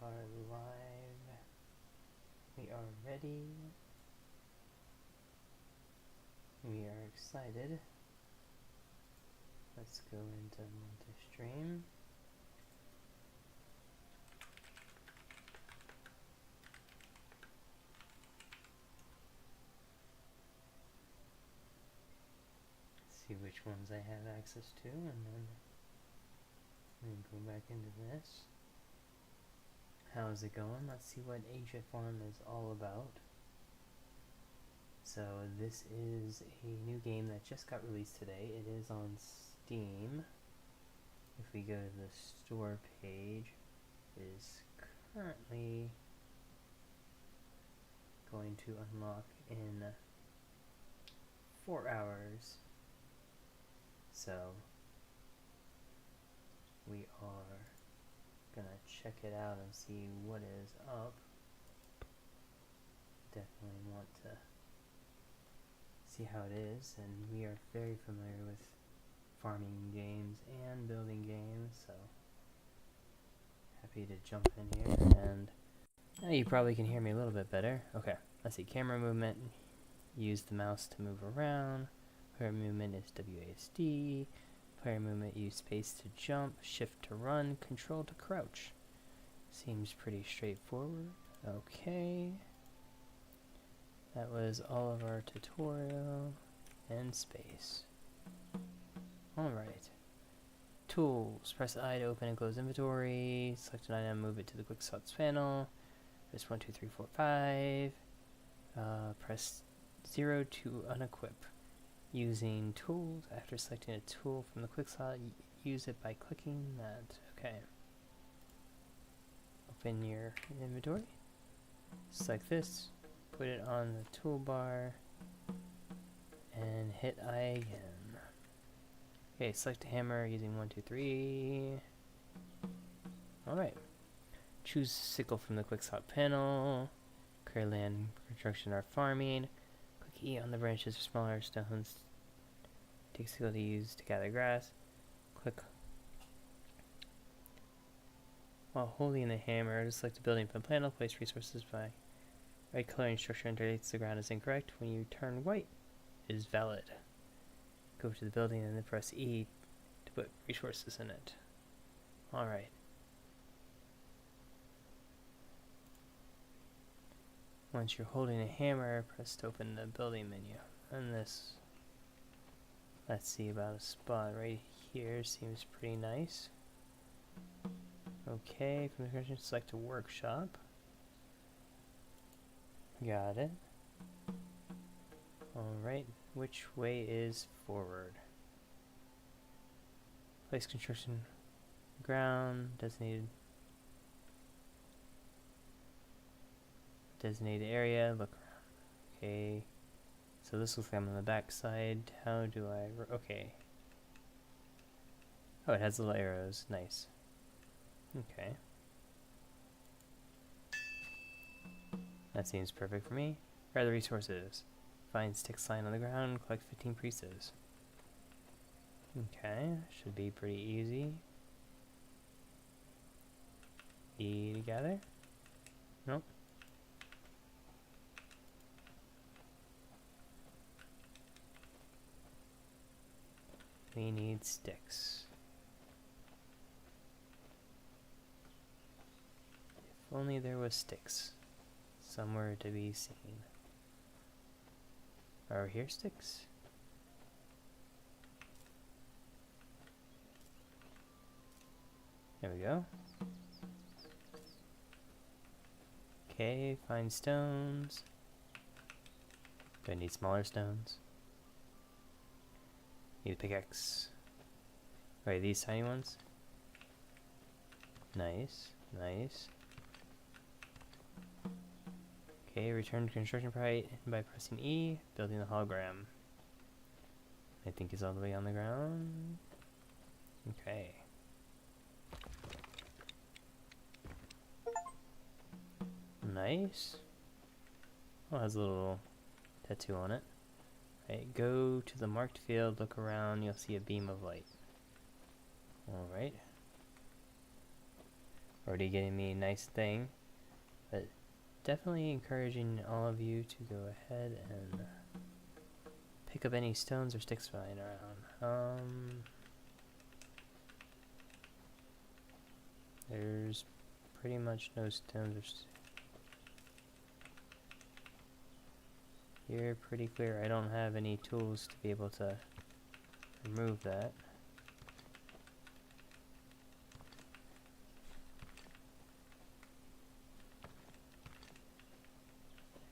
are live. We are ready. We are excited. Let's go into multi-stream. See which ones I have access to, and then we go back into this. How's it going? Let's see what Asia Farm is all about. So this is a new game that just got released today. It is on Steam. If we go to the store page, it is currently going to unlock in 4 hours. So we are gonna check it out and see what is up. Definitely want to see how it is, and we are very familiar with farming games and building games, so happy to jump in here. And now you probably can hear me a little bit better. Okay, let's see, camera movement, use the mouse to move around. Player movement is WASD. Player movement, use space to jump, shift to run, control to crouch. Seems pretty straightforward. Okay. That was all of our tutorial and space. Alright. Tools. Press I to open and close inventory. Select an item, move it to the quick slots panel. Press 1, 2, 3, 4, 5. Press 0 to unequip. Using tools. After selecting a tool from the quick slot, use it by clicking that. Okay. Open your inventory. Select this. Put it on the toolbar. And hit I again. Okay, select a hammer using 1, 2, 3. Alright. Choose sickle from the quick slot panel. Clear land, construction, or farming. Click E on the branches for smaller stones. Take sickle to use to gather grass. Click while holding the hammer to select a building from the panel. Place resources by right color and structure indicates the ground is incorrect. When you turn white, it is valid. Go to the building and then press E to put resources in it. Alright. Once you're holding a hammer, press to open the building menu. And this, let's see, about a spot right here seems pretty nice. Okay, from the construction, select a workshop. Got it. Alright, which way is forward? Place construction ground, designated area, look around. Okay, so this looks like I'm on the back side. How do I, okay. Oh, it has little arrows, nice. Okay. That seems perfect for me. Grab the resources. Find stick sign on the ground, collect 15 pieces. Okay, should be pretty easy. E to gather? Nope. We need sticks. If only there was sticks somewhere to be seen. Are here sticks? There we go. Okay, find stones. Do I need smaller stones? Need a pickaxe. Right, these tiny ones? Nice, nice. Okay, return to construction site by pressing E, building the hologram. I think it's all the way on the ground. Okay. Nice. Oh, it has a little tattoo on it. Right, go to the marked field, look around, you'll see a beam of light. Alright. already getting me a nice thing. But definitely encouraging all of you to go ahead and pick up any stones or sticks lying around. There's pretty much no stones or You're pretty clear. I don't have any tools to be able to remove that.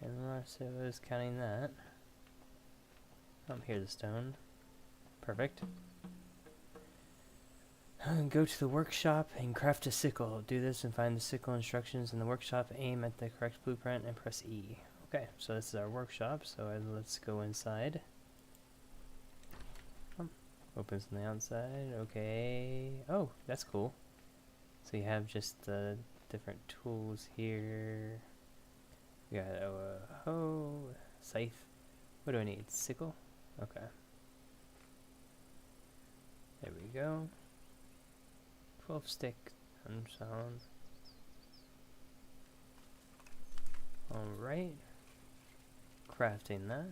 Unless it was counting that. Oh, here's the stone. Perfect. Go to the workshop and craft a sickle. Do this and find the sickle instructions in the workshop. Aim at the correct blueprint and press E. Okay, so this is our workshop, so let's go inside. Opens on the outside, okay. Oh, that's cool. So you have just the different tools here. We got a hoe, scythe. What do I need? Sickle? Okay. There we go. 12 stick sound. Alright. Crafting that.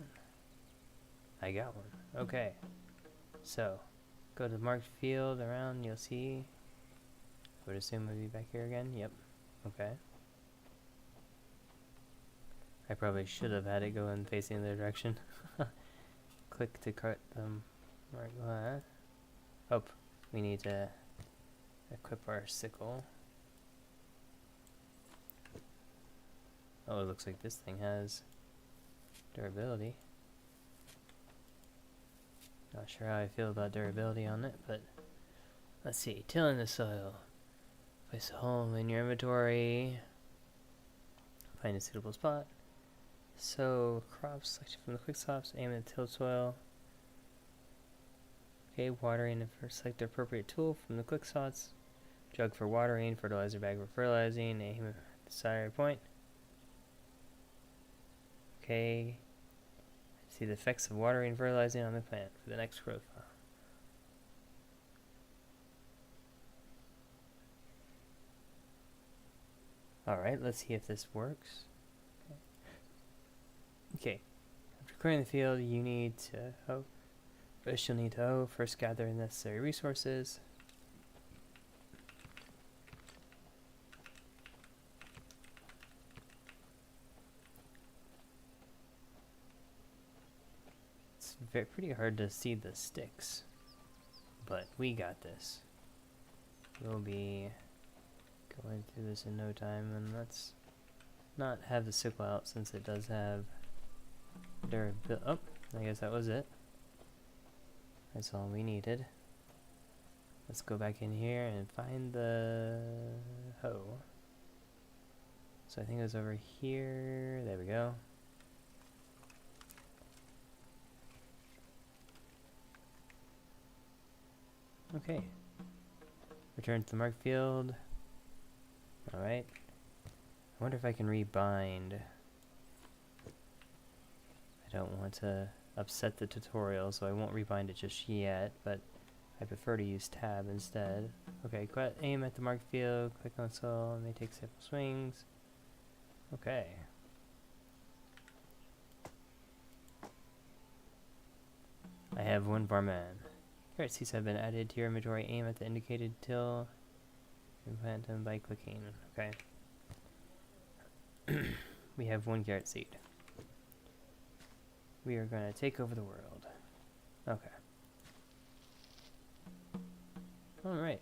I got one. Okay. So, go to the marked field around, you'll see. I would assume we'll be back here again. Yep. Okay. I probably should have had it go in facing the other direction. Click to cut them. Right. Oh, we need to equip our sickle. Oh, it looks like this thing has durability. Not sure how I feel about durability on it, but let's see. Tilling the soil. Place a hole in your inventory. Find a suitable spot. So, crops selected from the quick stops. Aim at the tilled soil. Okay, watering and select the appropriate tool from the quick slots. Jug for watering, fertilizer bag for fertilizing. Aim at the desired point. Okay. See the effects of watering and fertilizing on the plant for the next growth file. Alright, let's see if this works. Okay. After clearing the field, you need to hoe. First, you'll need to hoe. First, gather the necessary resources. It's pretty hard to see the sticks, but we got this. We'll be going through this in no time, and let's not have the sickle out since it does have durability. Oh, I guess that was it. That's all we needed. Let's go back in here and find the hoe. So I think it was over here. There we go. Okay. Return to the marked field. Alright. I wonder if I can rebind. I don't want to upset the tutorial, so I won't rebind it just yet, but I prefer to use tab instead. Okay, aim at the marked field, click on soil, and they take several swings. Okay. I have one barman. Carrot seeds have been added to your inventory. Aim at the indicated till and plant them by clicking. Okay. We have one carrot seed. We are going to take over the world. Okay. Alright.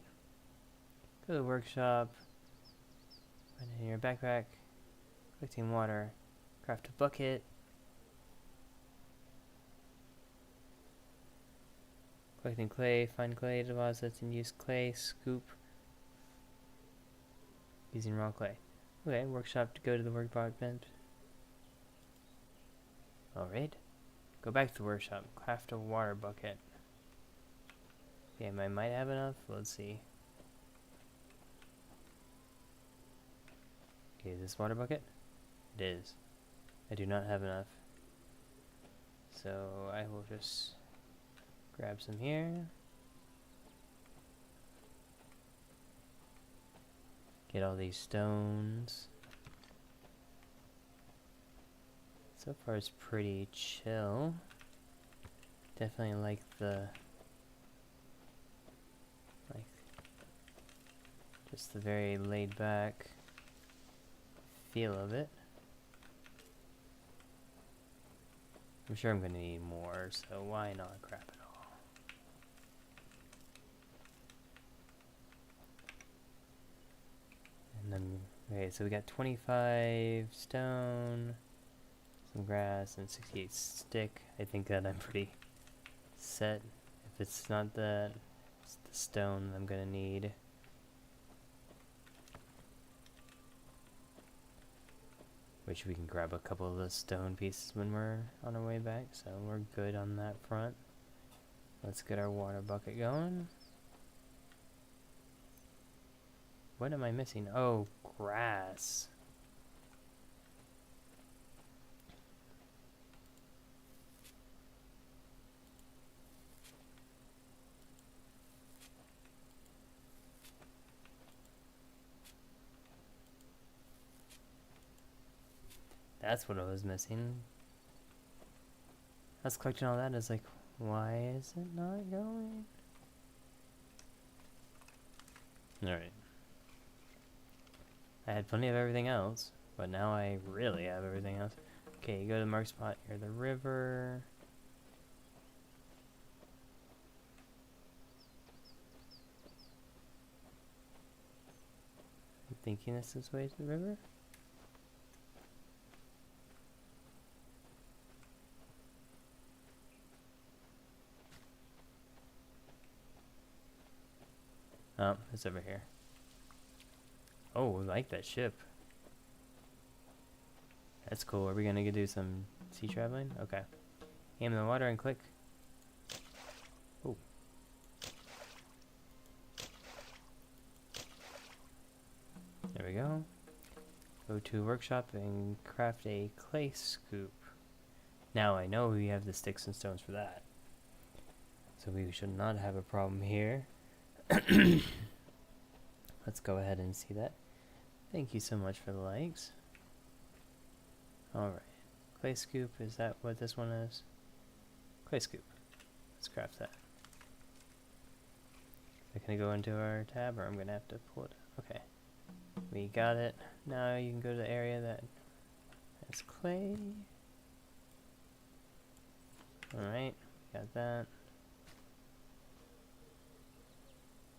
Go to the workshop. Find it in your backpack. Collecting water. Craft a bucket. Collecting clay. Find clay deposits and use clay. Scoop. Using raw clay. Okay, workshop to go to the workshop bench. Alright. Go back to the workshop. Craft a water bucket. Okay, I might have enough. Let's see. Okay, is this water bucket? It is. I do not have enough. So I will just grab some here. Get all these stones. So far it's pretty chill. Definitely like just the very laid back feel of it. I'm sure I'm gonna need more, so why not crap it all? And then, okay, so we got 25 stone, some grass, and 68 stick. I think that I'm pretty set. If it's not that, it's the stone I'm gonna need. Which we can grab a couple of the stone pieces when we're on our way back, so we're good on that front. Let's get our water bucket going. What am I missing? Oh, grass. That's what I was missing. I was collecting all that, it's like, why is it not going? Alright. I had plenty of everything else, but now I really have everything else. Okay, you go to the mark spot near the river. I'm thinking this is the way to the river? Oh, it's over here. Oh, I like that ship. That's cool. Are we gonna do some sea traveling? Okay. Aim in the water and click. Oh. There we go. Go to workshop and craft a clay scoop. Now I know we have the sticks and stones for that. So we should not have a problem here. Let's go ahead and see that. Thank you so much for the likes. Alright. Clay scoop, is that what this one is? Clay scoop. Let's craft that. Is it gonna go into our tab, or I'm gonna have to pull it? Okay. We got it. Now you can go to the area that has clay. Alright, got that.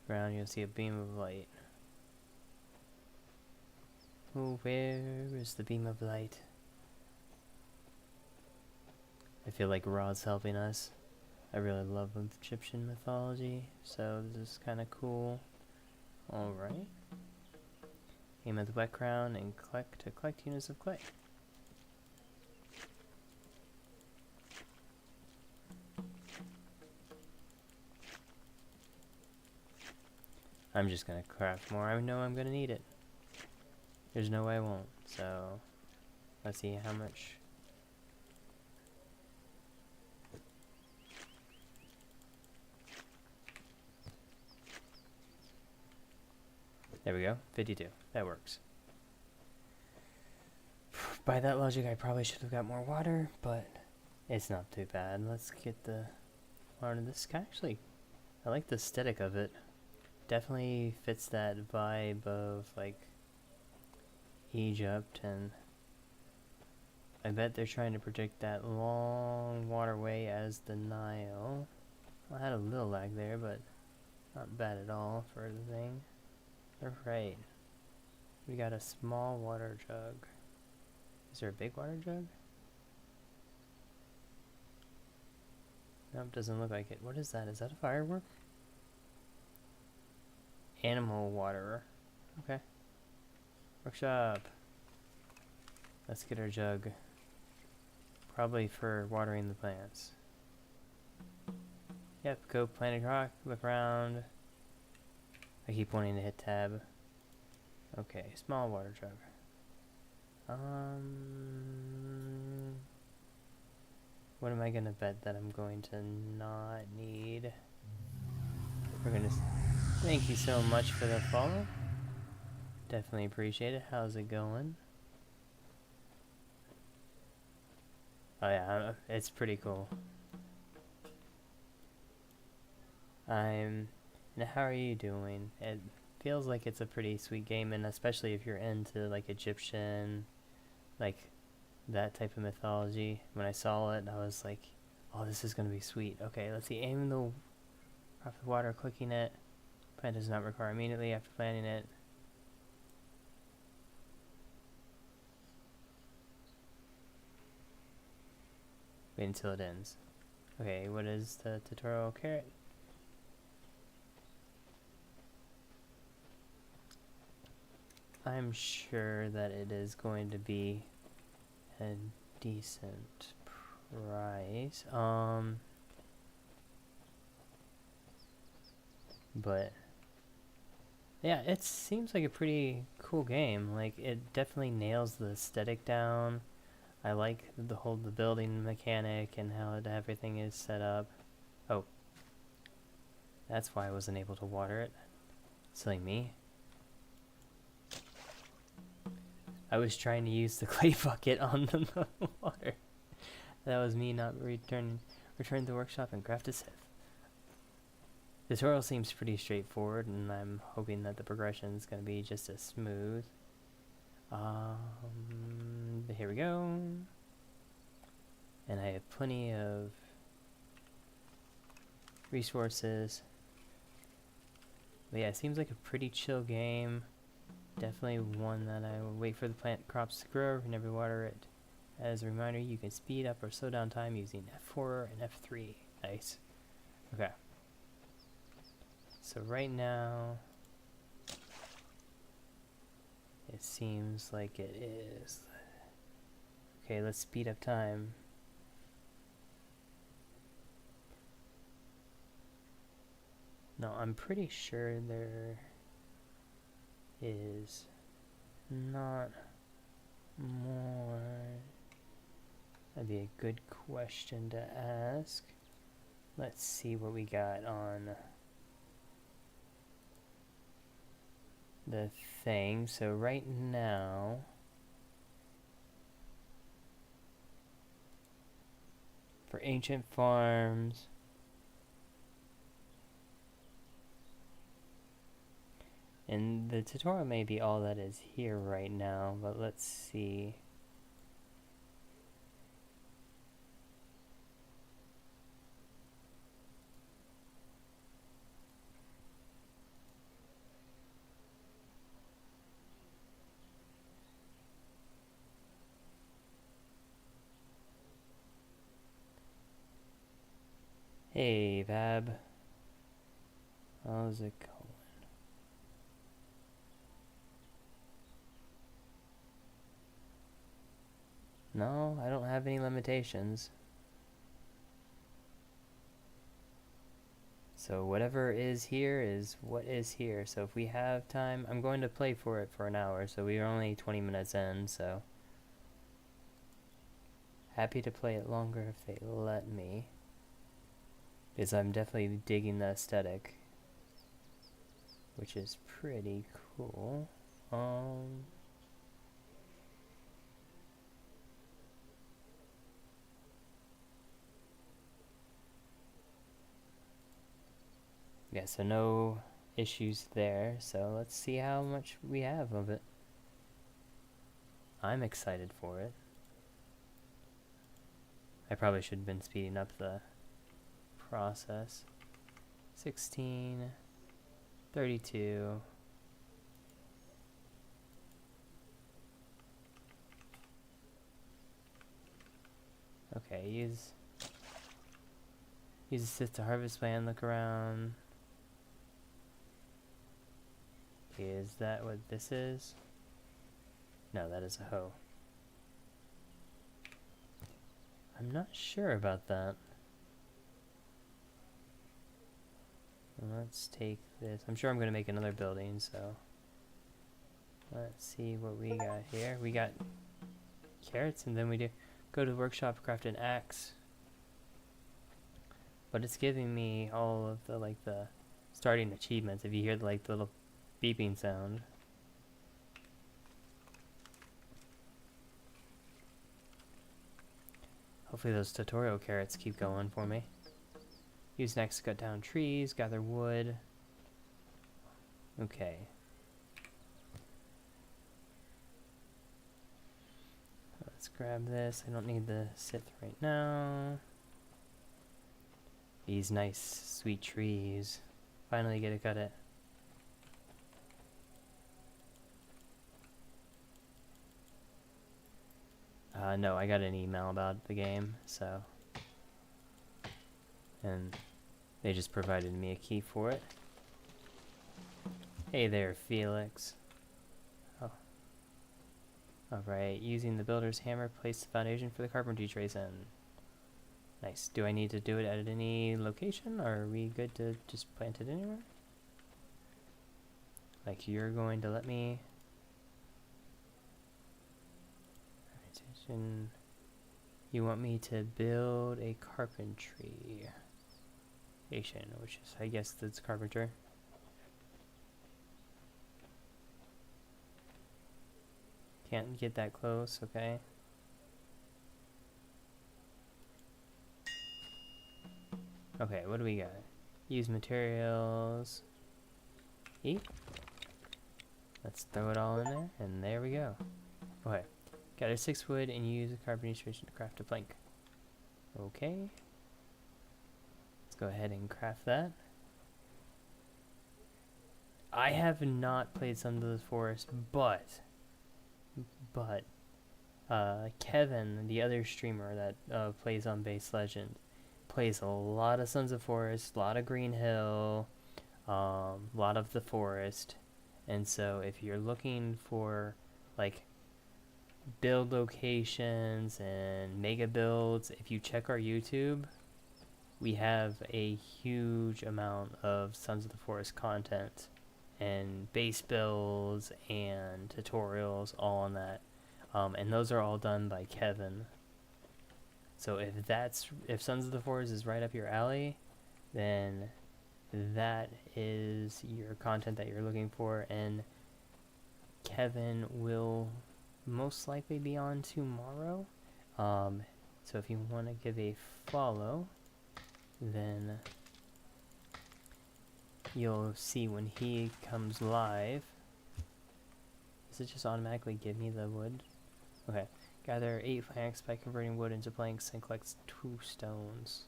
Around you'll see a beam of light. Oh, where is the beam of light? I feel like Rod's helping us. I really love Egyptian mythology, so this is kind of cool. Alright. Aim at the wet ground and collect units of clay. I'm just gonna craft more. I know I'm gonna need it. There's no way I won't. So, let's see how much. There we go, 52. That works. By that logic, I probably should have got more water, but it's not too bad. Let's get the water. This guy actually, I like the aesthetic of it. Definitely fits that vibe of like Egypt, and I bet they're trying to project that long waterway as the Nile. I had a little lag there, but not bad at all for the thing. Alright. We got a small water jug. Is there a big water jug? Nope, doesn't look like it. What is that? Is that a firework? Animal waterer. Okay. Workshop. Let's get our jug. Probably for watering the plants. Yep, go plant a rock, look around. I keep wanting to hit tab. Okay, small water jug. What am I gonna bet that I'm going to not need? We're gonna. Thank you so much for the follow. Definitely appreciate it. How's it going? Oh yeah, it's pretty cool. Now how are you doing? It feels like it's a pretty sweet game, and especially if you're into like Egyptian, like that type of mythology. When I saw it, I was like, oh, this is gonna be sweet. Okay, let's see. Aim the water, clicking it. Plant does not require immediately after planting it. Wait until it ends. Okay, what is the tutorial? Carrot. I'm sure that it is going to be a decent price. But yeah, it seems like a pretty cool game. Like, it definitely nails the aesthetic down. I like the building mechanic and how everything is set up. Oh, that's why I wasn't able to water it. Silly me. I was trying to use the clay bucket on the water. That was me not return to the workshop and craft a sith. The tutorial seems pretty straightforward, and I'm hoping that the progression is going to be just as smooth. Here we go. And I have plenty of resources. But yeah, it seems like a pretty chill game. Definitely one that I will wait for the plant crops to grow and never water it. As a reminder, you can speed up or slow down time using F4 and F3. Nice. Okay. So right now, it seems like it is. Okay, let's speed up time. No, I'm pretty sure there is not more. That'd be a good question to ask. Let's see what we got on the thing. So right now, for ancient farms, and the tutorial may be all that is here right now, but let's see. Hey, Vab. How's it going? No, I don't have any limitations. So whatever is here is what is here. So if we have time, I'm going to play for it for an hour. So we are only 20 minutes in, so happy to play it longer if they let me. Because I'm definitely digging the aesthetic, which is pretty cool. Yeah, so no issues there. So let's see how much we have of it. I'm excited for it. I probably should have been speeding up the process. 16, 32. Okay, use assist to harvest plan, look around. Is that what this is? No, that is a hoe. I'm not sure about that. Let's take this. I'm sure I'm going to make another building, so let's see what we got here. We got carrots, and then we go to the workshop, craft an axe. But it's giving me all of the the starting achievements. If you hear the little beeping sound. Hopefully those tutorial carrots keep going for me. Use next to cut down trees, gather wood. Okay. Let's grab this. I don't need the scythe right now. These nice, sweet trees. Finally get to cut it. No, I got an email about the game, so... And they just provided me a key for it. Hey there, Felix. Oh. Alright, using the builder's hammer, place the foundation for the carpentry trace in. Nice. Do I need to do it at any location, or are we good to just plant it anywhere? Like, you're going to let me... You want me to build a carpentry station, which is, I guess, that's carpenter. Can't get that close, okay. Okay, what do we got? Use materials. Eat. Let's throw it all in there, and there we go. Okay. Gather 6 wood and use a carpentry station to craft a plank. Okay. Let's go ahead and craft that. I have not played Sons of the Forest, but Kevin, the other streamer that plays on Base Legend, plays a lot of Sons of Forest, a lot of Green Hill, a lot of the Forest, and so if you're looking for like build locations and mega builds, if you check our YouTube, we have a huge amount of Sons of the Forest content and base builds and tutorials all on that, and those are all done by Kevin. So if Sons of the Forest is right up your alley, then that is your content that you're looking for, and Kevin will most likely be on tomorrow. So if you want to give a follow, then you'll see when he comes live. Does it just automatically give me the wood? Okay. Gather 8 planks by converting wood into planks and collect 2 stones.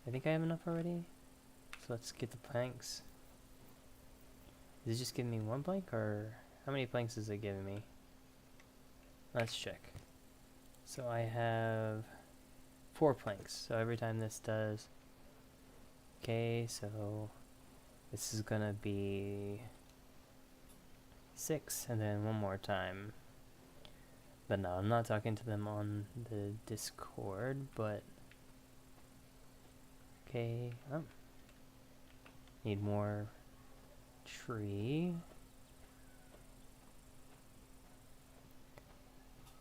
I think I have enough already. So let's get the planks. Is it just giving me 1 plank, or how many planks is it giving me? Let's check. So I have 4 planks. So every time this does... Okay, so this is gonna be 6, and then 1 more time. But no, I'm not talking to them on the Discord, but... Okay, oh. Need more tree.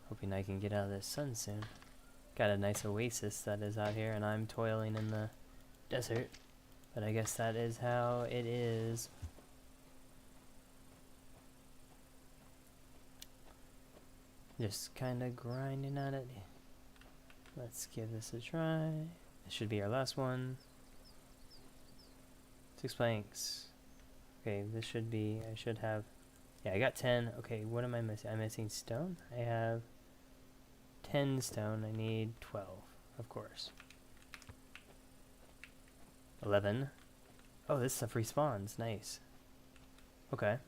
Hoping I can get out of this sun soon. Got a nice oasis that is out here, and I'm toiling in the desert. But I guess that is how it is. Just kind of grinding at it. Let's give this a try. This should be our last one. 6 planks. Okay, this should be, I should have, yeah, I got 10. Okay, what am I missing? I'm missing stone. I have 10 stone. I need 12, of course. 11. Oh, this stuff respawns. Nice. Okay.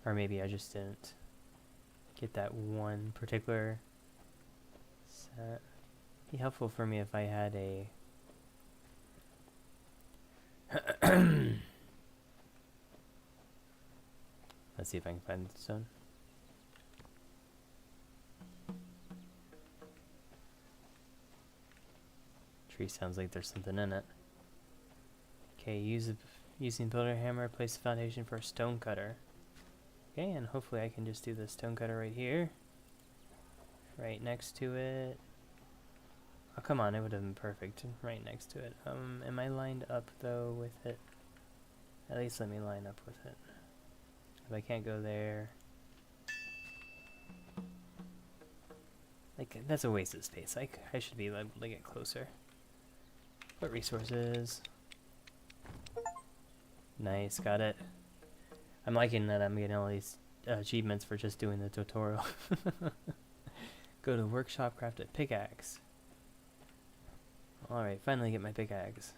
Or maybe I just didn't get that one particular set. Be helpful for me if I had a... Let's see if I can find the stone. Tree sounds like there's something in it. Okay, using builder hammer, place the foundation for a stone cutter. Okay, and hopefully I can just do the stone cutter right here. Right next to it. Oh, come on, it would have been perfect right next to it. Am I lined up, though, with it? At least let me line up with it. If I can't go there... Like, that's a waste of space. I should be able to get closer. What resources? Nice, got it. I'm liking that I'm getting all these achievements for just doing the tutorial. Go to workshop, craft a pickaxe. Alright, finally get my pickaxe.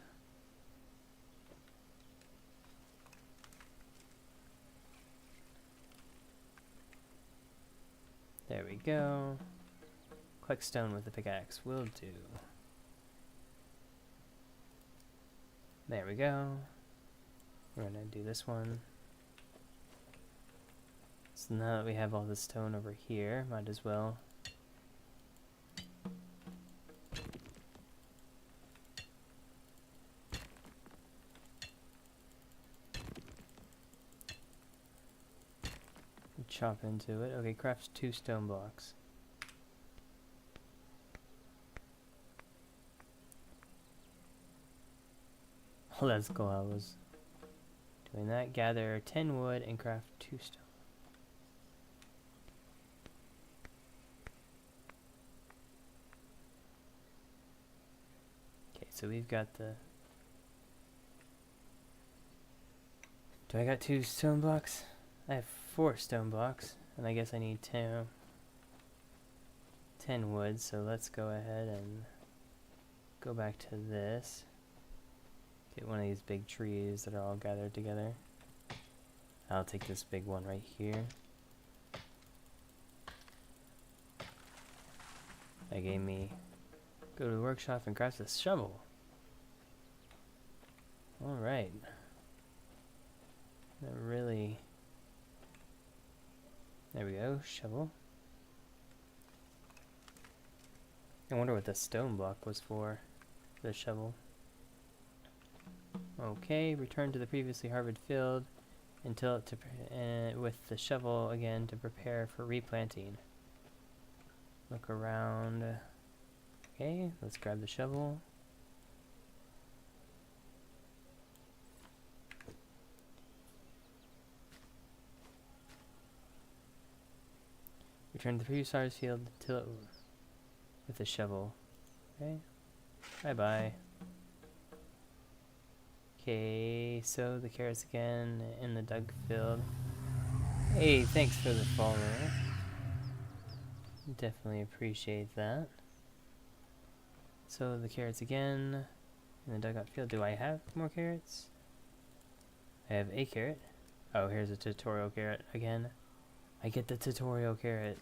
There we go. Collect stone with the pickaxe. Will do. There we go. We're gonna do this one. So now that we have all the stone over here, might as well. Chop into it. Okay, craft 2 stone blocks. Let's go. I was doing that. Gather 10 wood and craft 2 stone. Okay, so we've got the... Do I got 2 stone blocks? I have 4 stone blocks, and I guess I need 10 wood, so let's go ahead and go back to this. Get one of these big trees that are all gathered together. I'll take this big one right here. That gave me... Go to the workshop and craft a shovel. Alright. That really... There we go, shovel. I wonder what the stone block was for, the shovel. Okay, return to the previously harvested field until it with the shovel again to prepare for replanting. Look around. Okay, let's grab the shovel. Return to the previous harvest field until it with the shovel. Okay. Bye-bye. Okay, so the carrots again in the dug field. Hey, thanks for the follow. Definitely appreciate that. So the carrots again in the dugout field. Do I have more carrots? I have a carrot. Oh, here's a tutorial carrot again. I get the tutorial carrot.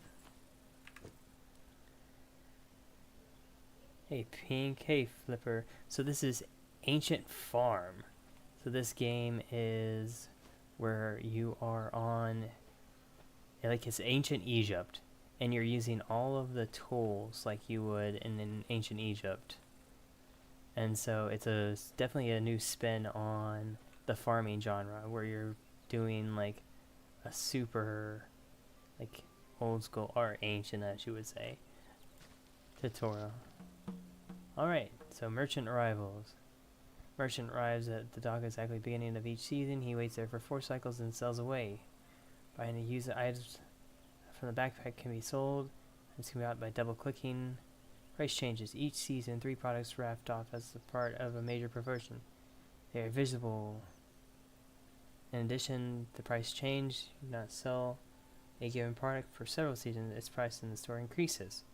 Hey, Pink. Hey, Flipper. So this is Ancient Farm. So this game is where you are on, like, it's ancient Egypt, and you're using all of the tools like you would in ancient Egypt. And so it's definitely a new spin on the farming genre, where you're doing like a super, like, old school or ancient, as you would say, tutorial. Alright, so merchant arrivals. Merchant arrives at the dock exactly beginning of each season. He waits there for 4 cycles and sells away. Buying and using items from the backpack can be sold. This can be bought by double clicking. Price changes. Each season, 3 products wrapped off as a part of a major promotion. They are visible. In addition, the price change. You do not sell a given product for several seasons. Its price in the store increases.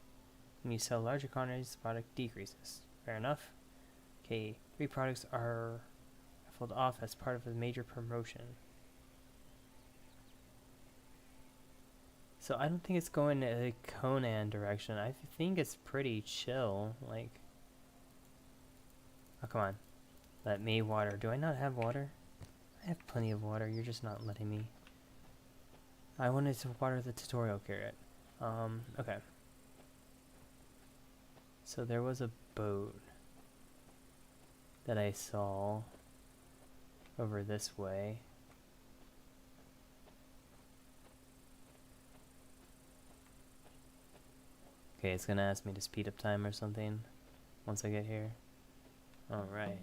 When you sell larger quantities, the product decreases. Fair enough. Okay, 3 products are raffled off as part of a major promotion. So I don't think it's going to the Conan direction. I think it's pretty chill. Like, oh, come on. Let me water. Do I not have water? I have plenty of water. You're just not letting me. I wanted to water the tutorial carrot. Okay. So there was a boat that I saw over this way. Okay, it's gonna ask me to speed up time or something once I get here. Alright.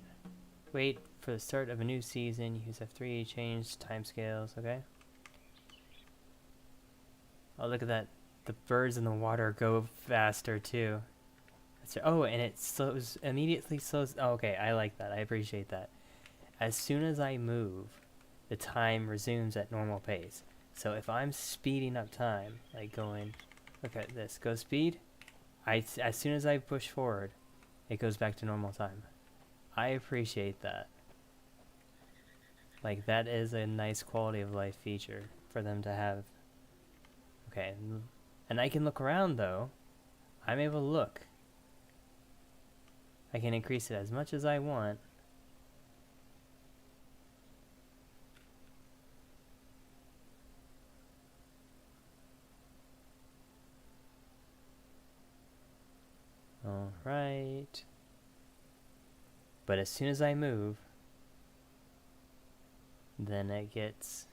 Wait for the start of a new season. Use F3, change timescales, okay? Oh, look at that. the birds in the water go faster too. Oh, and it immediately slows. Oh, okay, I like that. I appreciate that. As soon as I move, the time resumes at normal pace. So if I'm speeding up time, like going, look at this, go speed. As soon as I push forward, it goes back to normal time. I appreciate that. Like, that is a nice quality of life feature for them to have. Okay, and I can look around though. I'm able to look. I can increase it as much as I want. Alright. But as soon as I move, then it gets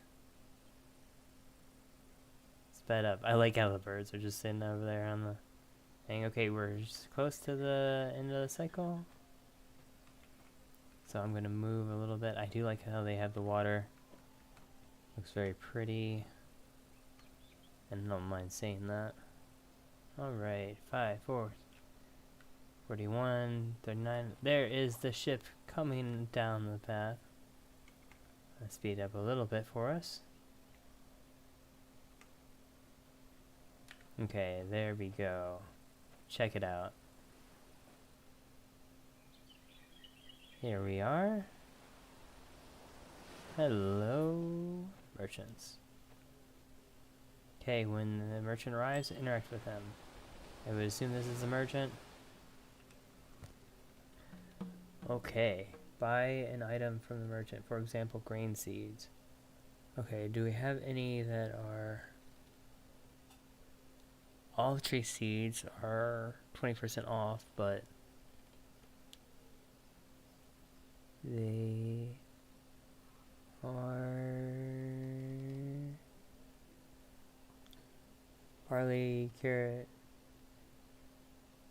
sped up. I like how the birds are just sitting over there on the thing. Okay, we're just close to the end of the cycle. So I'm going to move a little bit. I do like how they have the water. Looks very pretty. And I don't mind saying that. Alright, 5, 4, 41, 39. There is the ship coming down the path. Let's speed up a little bit for us. Okay, there we go. Check it out. Here we are. Hello, merchants. Okay, when the merchant arrives, interact with them. I would assume this is a merchant. Okay, buy an item from the merchant. For example, grain seeds. Okay, do we have any that are... Olive tree seeds are 20% off, but they are barley, carrot,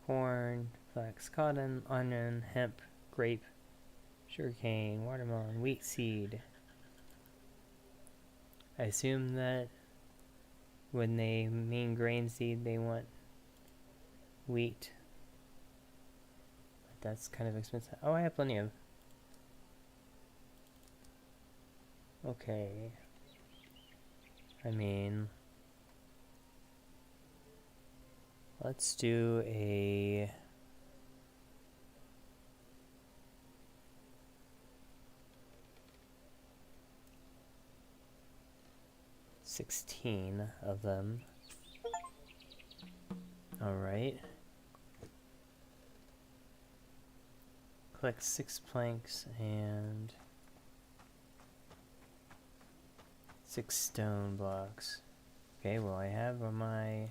corn, flax, cotton, onion, hemp, grape, sugarcane, watermelon, wheat seed. I assume that when they mean grain seed, they want wheat. But that's kind of expensive. Oh, I have plenty of. Okay. I mean, let's do a... $16 of them. Alright. Collect 6 planks and 6 stone blocks. Okay, well I have my...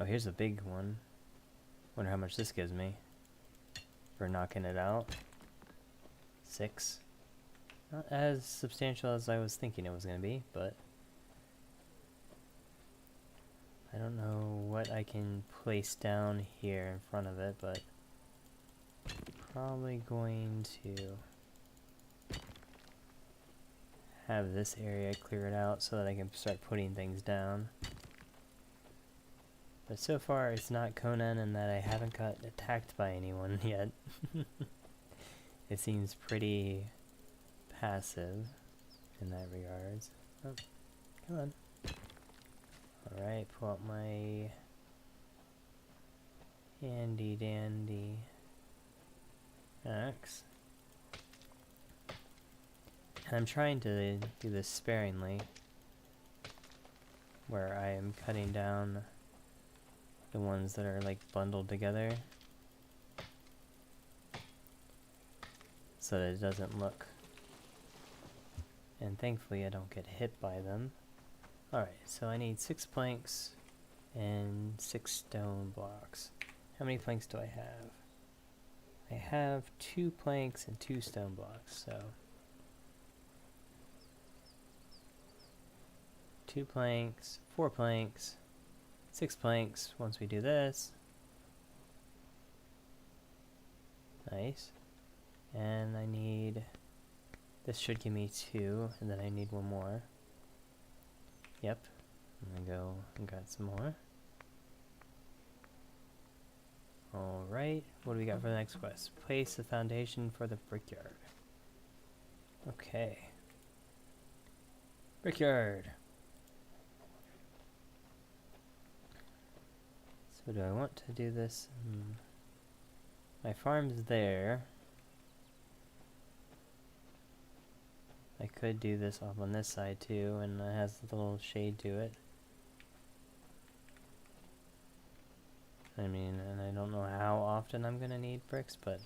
Oh, here's a big one. Wonder how much this gives me for knocking it out. 6. Not as substantial as I was thinking it was going to be, but I don't know what I can place down here in front of it, but probably going to have this area cleared out so that I can start putting things down. But so far it's not Conan in that I haven't got attacked by anyone yet. It seems pretty passive in that regards. Oh, come on. Alright, pull out my handy dandy axe. And I'm trying to do this sparingly, where I am cutting down the ones that are like bundled together so that it doesn't look, and thankfully I don't get hit by them. Alright, so I need 6 planks and 6 stone blocks. How many planks do I have? I have 2 planks and 2 stone blocks, so 2 planks, 4 planks, 6 planks once we do this. Nice. And I need This should give me 2, and then I need 1 more. Yep. I'm gonna go and grab some more. Alright, what do we got for the next quest? Place the foundation for the brickyard. Okay. Brickyard! So do I want to do this? My farm's there. I could do this off on this side too, and it has a little shade to it. I mean, and I don't know how often I'm gonna need bricks, but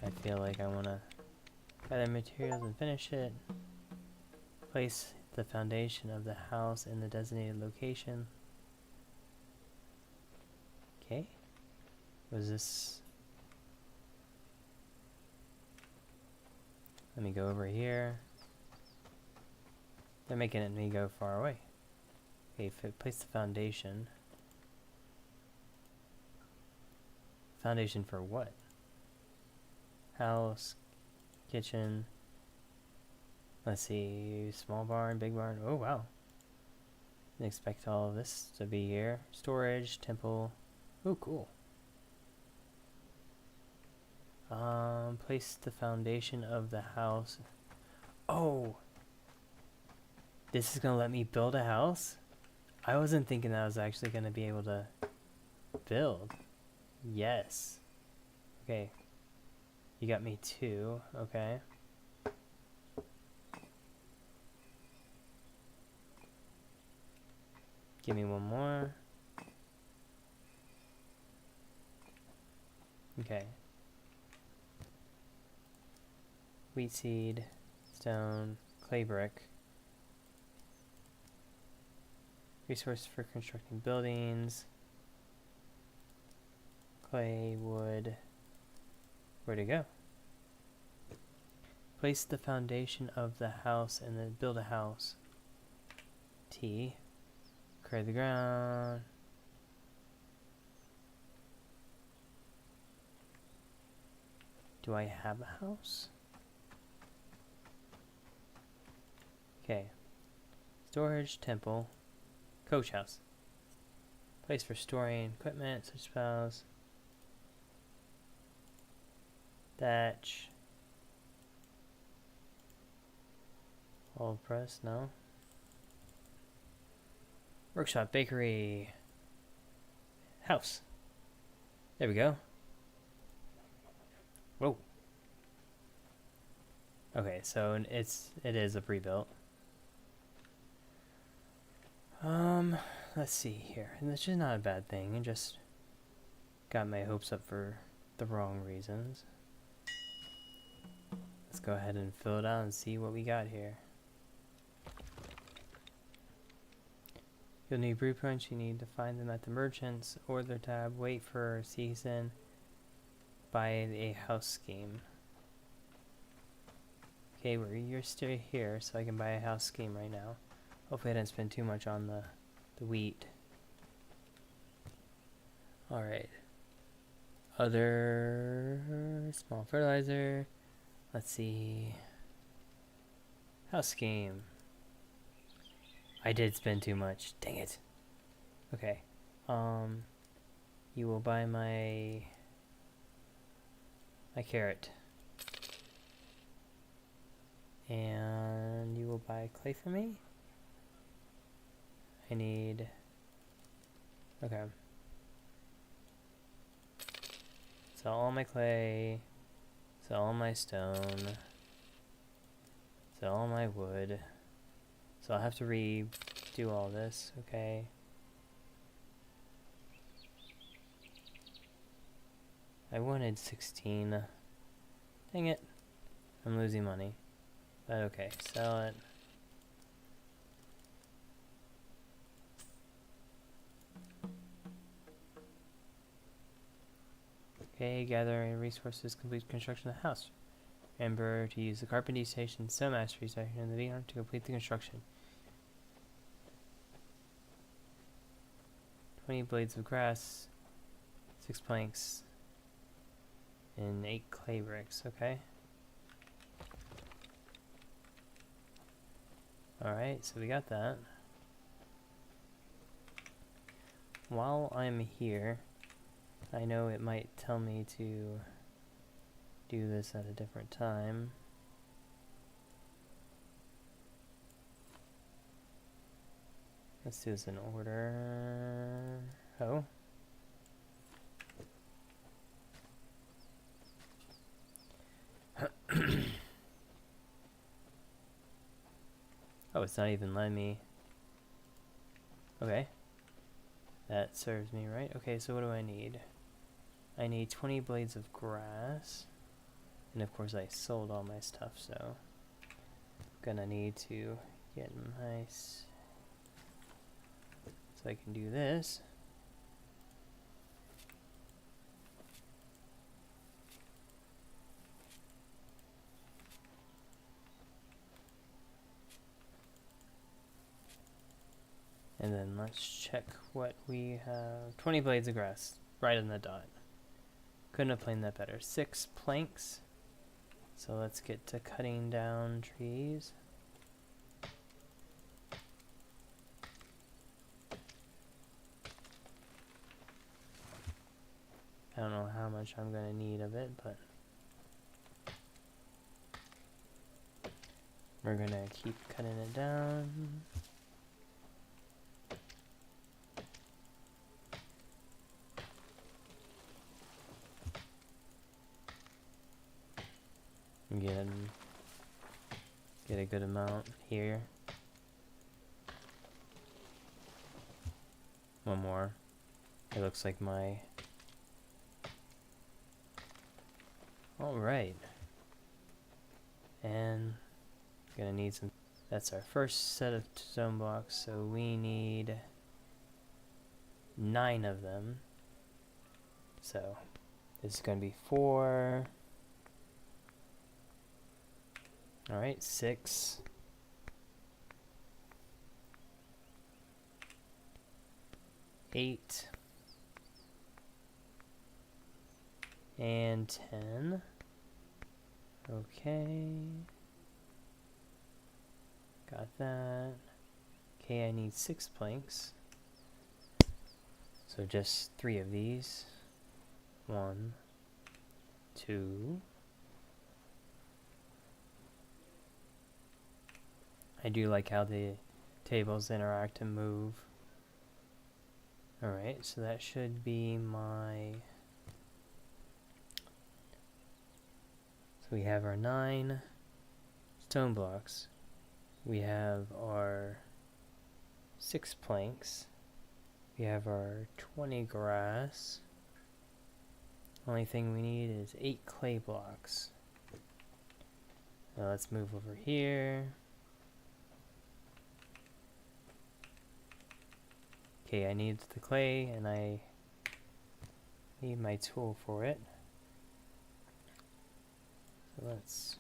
I feel like I wanna gather materials and finish it. Place the foundation of the house in the designated location. Okay. Was this... Let me go over here. They're making me go far away. Okay, place the foundation. Foundation for what? House, kitchen. Let's see, small barn, big barn. Oh wow. Didn't expect all of this to be here. Storage, temple. Oh cool. Place the foundation of the house. Oh! This is gonna let me build a house? I wasn't thinking that I was actually gonna be able to build. Yes. Okay. You got me 2, okay. Give me 1 more. Okay. Wheat seed, stone, clay brick. Resource for constructing buildings. Clay, wood. Where'd it go? Place the foundation of the house and then build a house. T. Clear the ground. Do I have a house? Okay. Storage, temple, coach house. Place for storing equipment, such as plows. Thatch. Old press, no. Workshop, bakery. House. There we go. Whoa. Okay, so it is a pre-built. Let's see here. And that's just not a bad thing. I just got my hopes up for the wrong reasons. Let's go ahead and fill it out and see what we got here. You'll need blueprints. You need to find them at the merchants. Order tab. Wait for season. Buy a house scheme. Okay, you're still here, so I can buy a house scheme right now. Hopefully I didn't spend too much on the wheat. Alright. Other small fertilizer. Let's see. House scheme. I did spend too much. Dang it. Okay. You will buy my carrot. And you will buy clay for me? I need... Okay. Sell all my clay. Sell all my stone. Sell all my wood. So I'll have to redo all this, okay. I wanted 16. Dang it. I'm losing money. But okay, sell it. Okay, gathering resources, complete construction of the house. Remember to use the carpentry station, stone mastery station, and the VR to complete the construction. 20 blades of grass, 6 planks, and 8 clay bricks, okay? Alright, so we got that. While I'm here, I know it might tell me to do this at a different time. Let's do this in order. Oh. Oh, it's not even letting me. Okay. That serves me right. Okay, so what do I need? I need 20 blades of grass. And of course I sold all my stuff, so gonna need to get my so I can do this. And then let's check what we have. 20 blades of grass, right on the dot. Couldn't have planned that better. 6 planks. So let's get to cutting down trees. I don't know how much I'm going to need of it, but we're going to keep cutting it down. Get a good amount here. One more. It looks like my... Alright. And gonna need some... That's our first set of stone blocks, so we need 9 of them. So this is gonna be 4. Alright, 6. 8. And 10. Okay. Got that. Okay, I need 6 planks. So just 3 of these. 1, 2. I do like how the tables interact and move. Alright, so that should be my... So we have our 9 stone blocks. We have our 6 planks. We have our 20 grass. Only thing we need is 8 clay blocks. Now let's move over here. Okay, I need the clay and I need my tool for it. So let's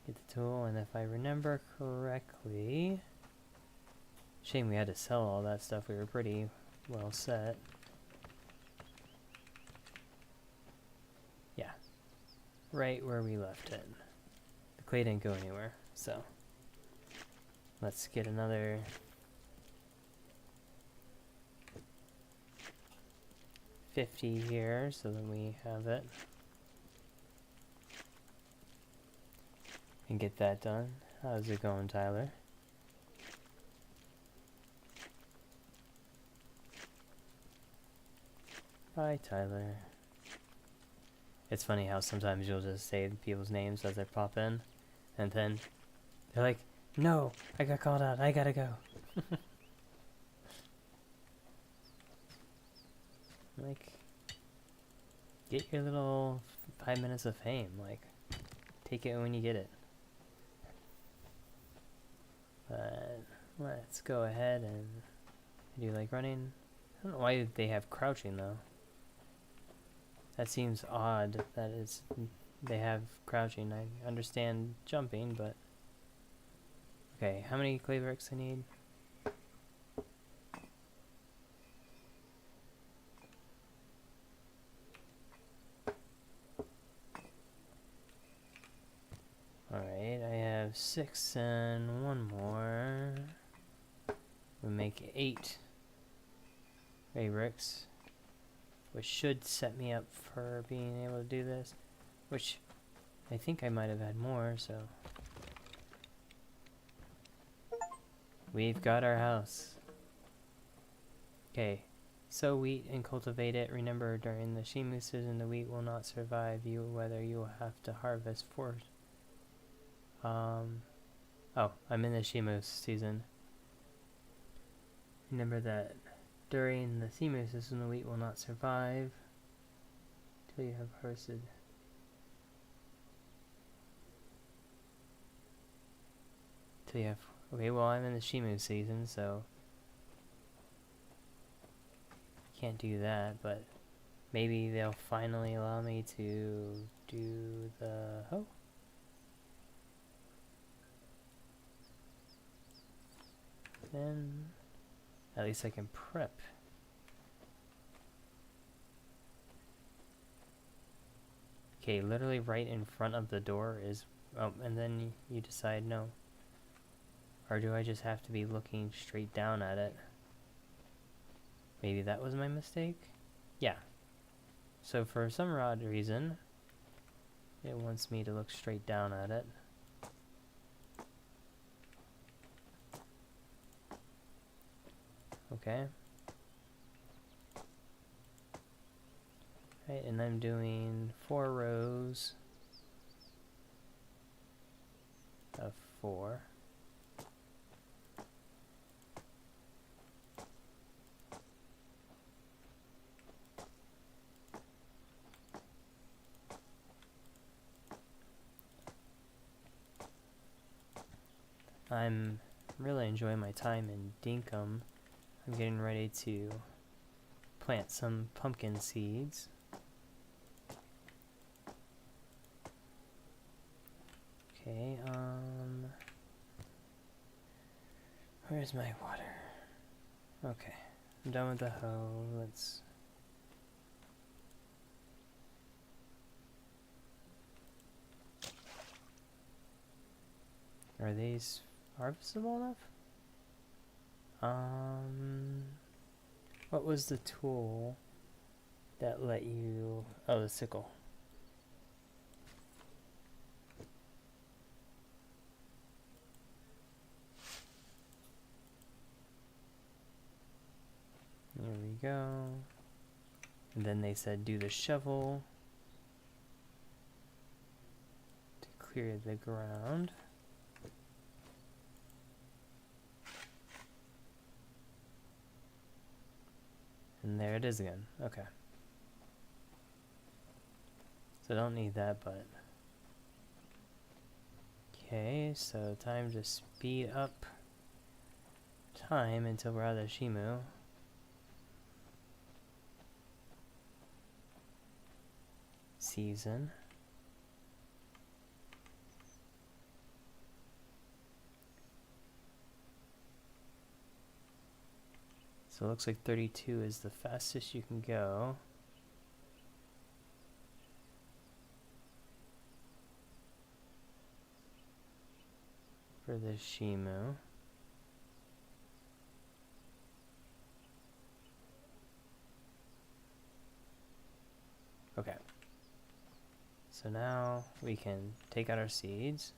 get the tool, and if I remember correctly, shame we had to sell all that stuff, we were pretty well set. Yeah, right where we left it. The clay didn't go anywhere, so let's get another 50 here so that we have it and get that done. How's it going, Tyler? Bye, Tyler. It's funny how sometimes you'll just say people's names as they pop in, and then they're like, no, I got called out, I gotta go. Like, get your little 5 minutes of fame. Like, take it when you get it. But let's go ahead and do like running. I don't know why they have crouching though. That seems odd that they have crouching. I understand jumping, but okay. How many clay bricks I need? Alright, I have have 6 and one more. We make 8 bricks, which should set me up for being able to do this, which I think I might have had more, so we've got our house. Okay, sow wheat and cultivate it. Remember, during the Shimu season, the wheat will not survive you, whether you will have to harvest for oh, I'm in the Shimu season. Remember that during the Shimu season, the wheat will not survive till you have harvested. Till you have. Okay, well, I'm in the Shimu season, so can't do that, but maybe they'll finally allow me to do the hoe. Then at least I can prep. Okay, literally right in front of the door is, oh, and then you decide no. Or do I just have to be looking straight down at it? Maybe that was my mistake? Yeah. So for some odd reason, it wants me to look straight down at it. Okay. Right, and I'm doing 4 rows of 4. I'm really enjoying my time in Dinkum. I'm getting ready to plant some pumpkin seeds. Okay, where's my water? Okay, I'm done with the hoe. Let's... Are these harvestable enough? What was the tool that let you... Oh, the sickle. There we go. And then they said do the shovel to clear the ground. And there it is again. Okay. So I don't need that, but... Okay, so time to speed up time until we're out of Shimu. Season. So it looks like 32 is the fastest you can go. For the Shimu. Okay. So now we can take out our seeds.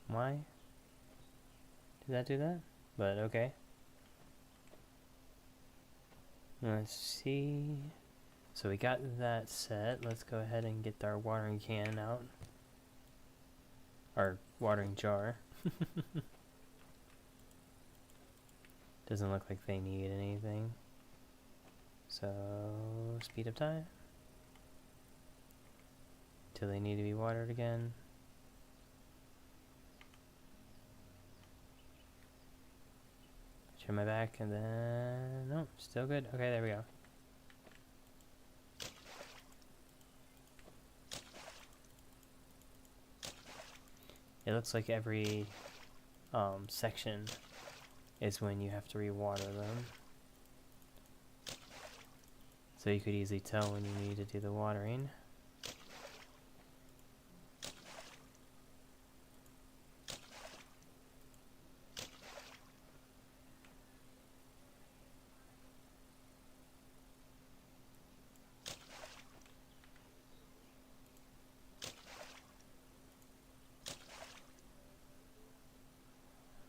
Why did that do that? But okay. Let's see. So we got that set. Let's go ahead and get our watering can out. Our watering jar. Doesn't look like they need anything. So speed up time. Till they need to be watered again. Turn my back and then... No, still good. Okay, there we go. It looks like every section is when you have to rewater them. So you could easily tell when you need to do the watering.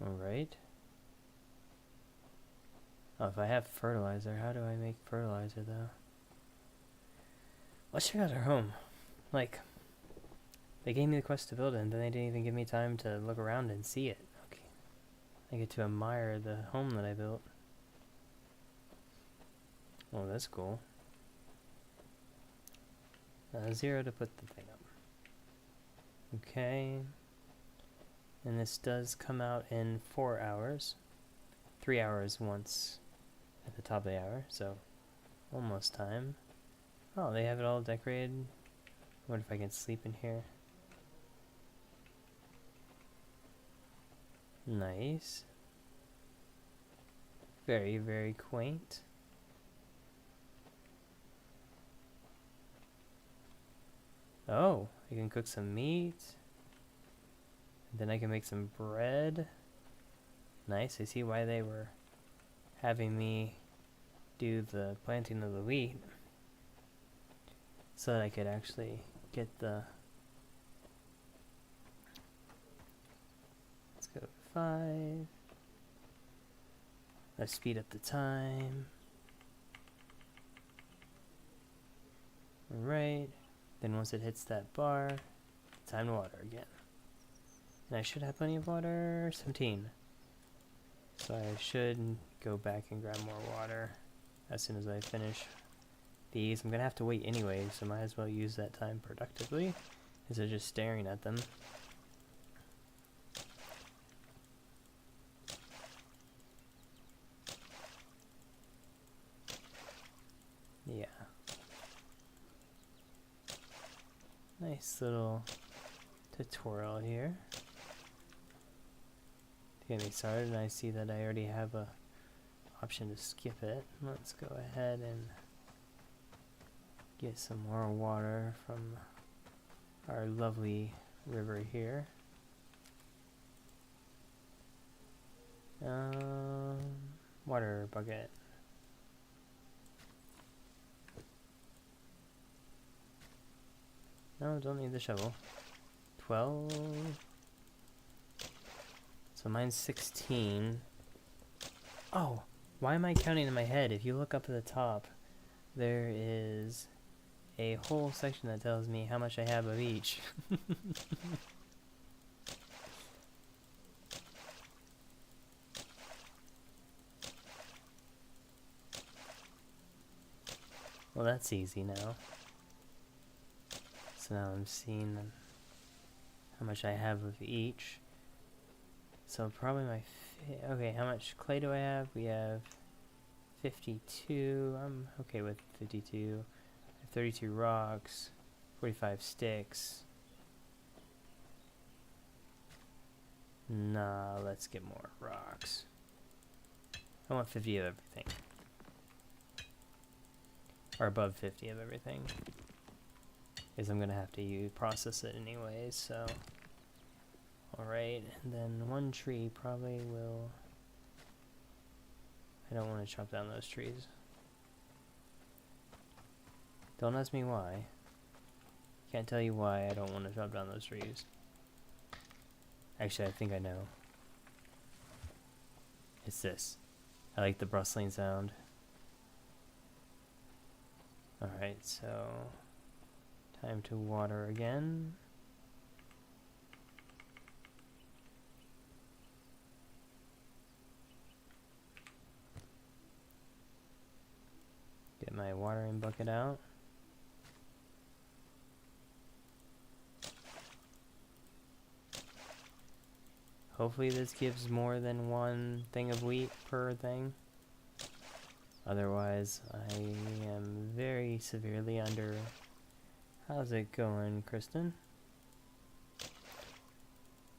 Alright. Oh, if I have fertilizer, how do I make fertilizer though? Let's check out our home. Like, they gave me the quest to build it, and then they didn't even give me time to look around and see it. Okay. I get to admire the home that I built. Oh, that's cool. 0 to put the thing up. Okay. And this does come out in 4 hours. 3 hours once at the top of the hour, so almost time. Oh, they have it all decorated. I wonder if I can sleep in here. Nice. Very, very quaint. Oh, I can cook some meat. Then I can make some bread. Nice, I see why they were having me do the planting of the wheat. So that I could actually get the... Let's go 5. Let's speed up the time. Alright. Then once it hits that bar, time to water again. And I should have plenty of water. 17. So I should go back and grab more water as soon as I finish these. I'm gonna have to wait anyway, so might as well use that time productively instead of just staring at them. Yeah. Nice little tutorial here to get me started, and I see that I already have a option to skip it. Let's go ahead and get some more water from our lovely river here. Water bucket. No, don't need the shovel. 12. So mine's 16. Oh, why am I counting in my head? If you look up at the top, there is a whole section that tells me how much I have of each. Well, that's easy now. So now I'm seeing how much I have of each. So probably my... okay, how much clay do I have? We have 52. I'm okay with 52. I have 32 rocks, 45 sticks. Nah, let's get more rocks. I want 50 of everything. Or above 50 of everything. Because I'm gonna have to process it anyways, so... Alright, and then one tree probably will... I don't want to chop down those trees. Don't ask me why. Can't tell you why I don't want to chop down those trees. Actually, I think I know. It's this. I like the rustling sound. Alright, so... time to water again. Get my watering bucket out. Hopefully this gives more than one thing of wheat per thing. Otherwise, I am very severely under. How's it going, Kristen?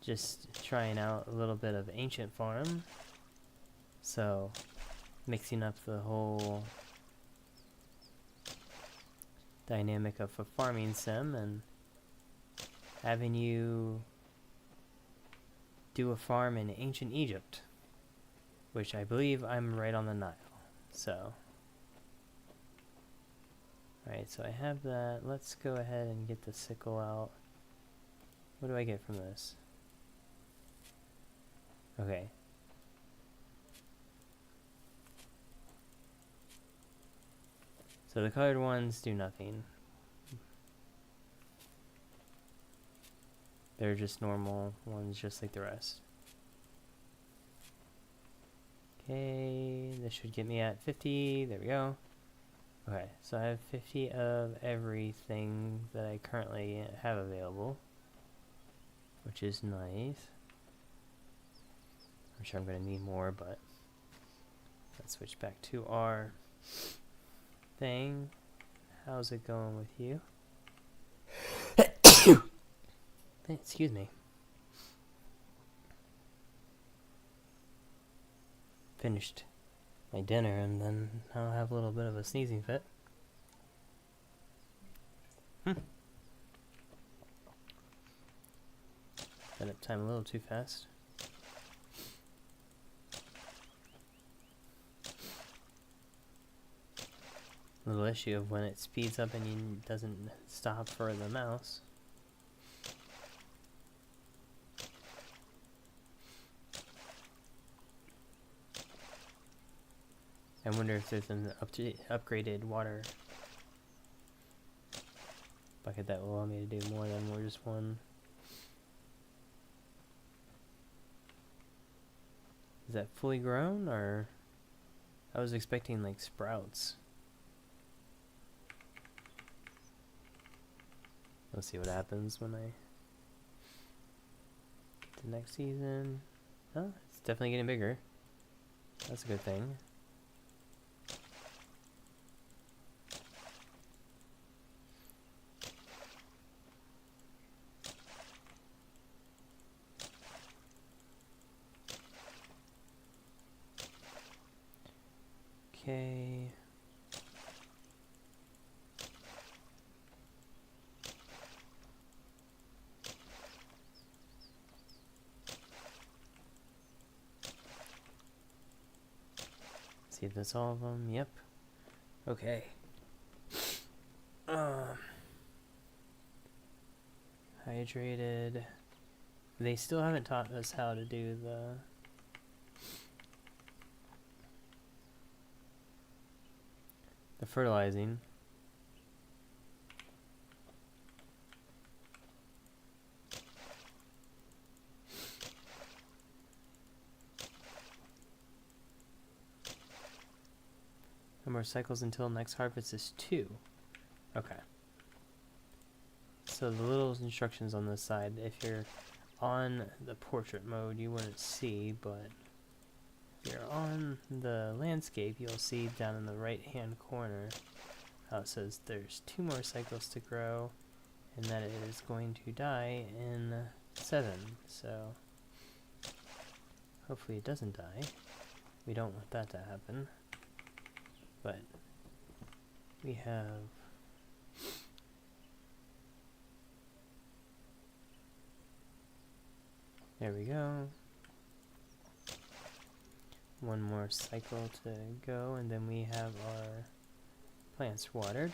just trying out a little bit of Ancient Farm. So, mixing up the whole dynamic of a farming sim and having you do a farm in ancient Egypt, which I believe I'm right on the Nile. So, alright, so I have that. Let's go ahead and get the sickle out. What do I get from this? Okay. So the colored ones do nothing. They're just normal ones, just like the rest. Okay, this should get me at 50. There we go. Okay, so I have 50 of everything that I currently have available, which is nice. I'm sure I'm going to need more, but let's switch back to our thing. How's it going with you? Excuse me. Finished my dinner and then I'll have a little bit of a sneezing fit. Sped up time a little too fast. Little issue of when it speeds up and it doesn't stop for the mouse. I wonder if there's an upgraded water bucket that will allow me to do more than just one. Is that fully grown, or I was expecting like sprouts? Let's see what happens when I get to next season. Oh, it's definitely getting bigger. That's a good thing. Okay. See if that's all of them. Yep. Okay. Hydrated. They still haven't taught us how to do the fertilizing. No more cycles until next harvest is 2. Okay. So the little instructions on this side, if you're on the portrait mode, you wouldn't see, but if you're on the landscape, you'll see down in the right hand corner how it says there's 2 more cycles to grow and that it is going to die in 7. So hopefully it doesn't die. We don't want that to happen. But we have there we go. 1 more cycle to go, and then we have our plants watered.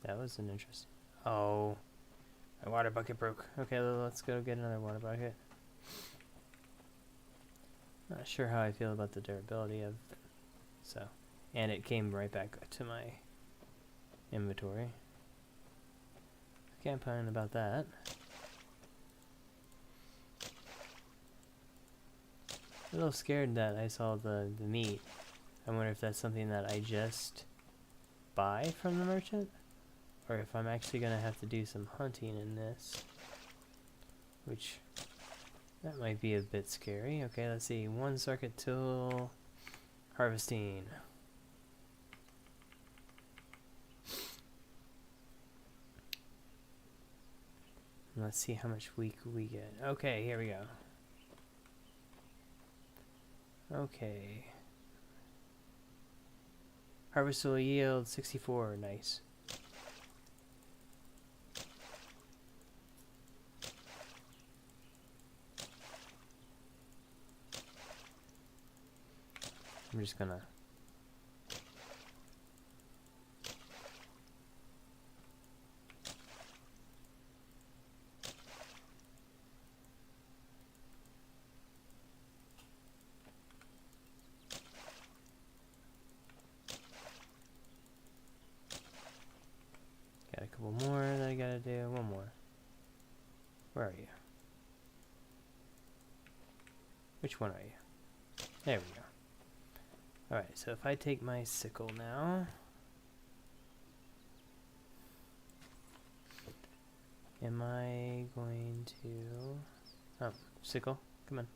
That was an interesting. Oh, my water bucket broke. Okay, let's go get another water bucket. Not sure how I feel about the durability of it. So, and it came right back to my inventory. Can't complain about that. A little scared that I saw the meat. I wonder if that's something that I just buy from the merchant, or if I'm actually going to have to do some hunting in this, which that might be a bit scary. Okay, let's see. 1 circuit till harvesting. Let's see how much wheat we get. Okay, here we go. Okay. Harvest will yield 64. Nice. I'm just gonna got a couple more that I gotta do. One more. Where are you? Which one are you? There we go. Alright, so if I take my sickle now, am I going to... Oh, sickle, come on.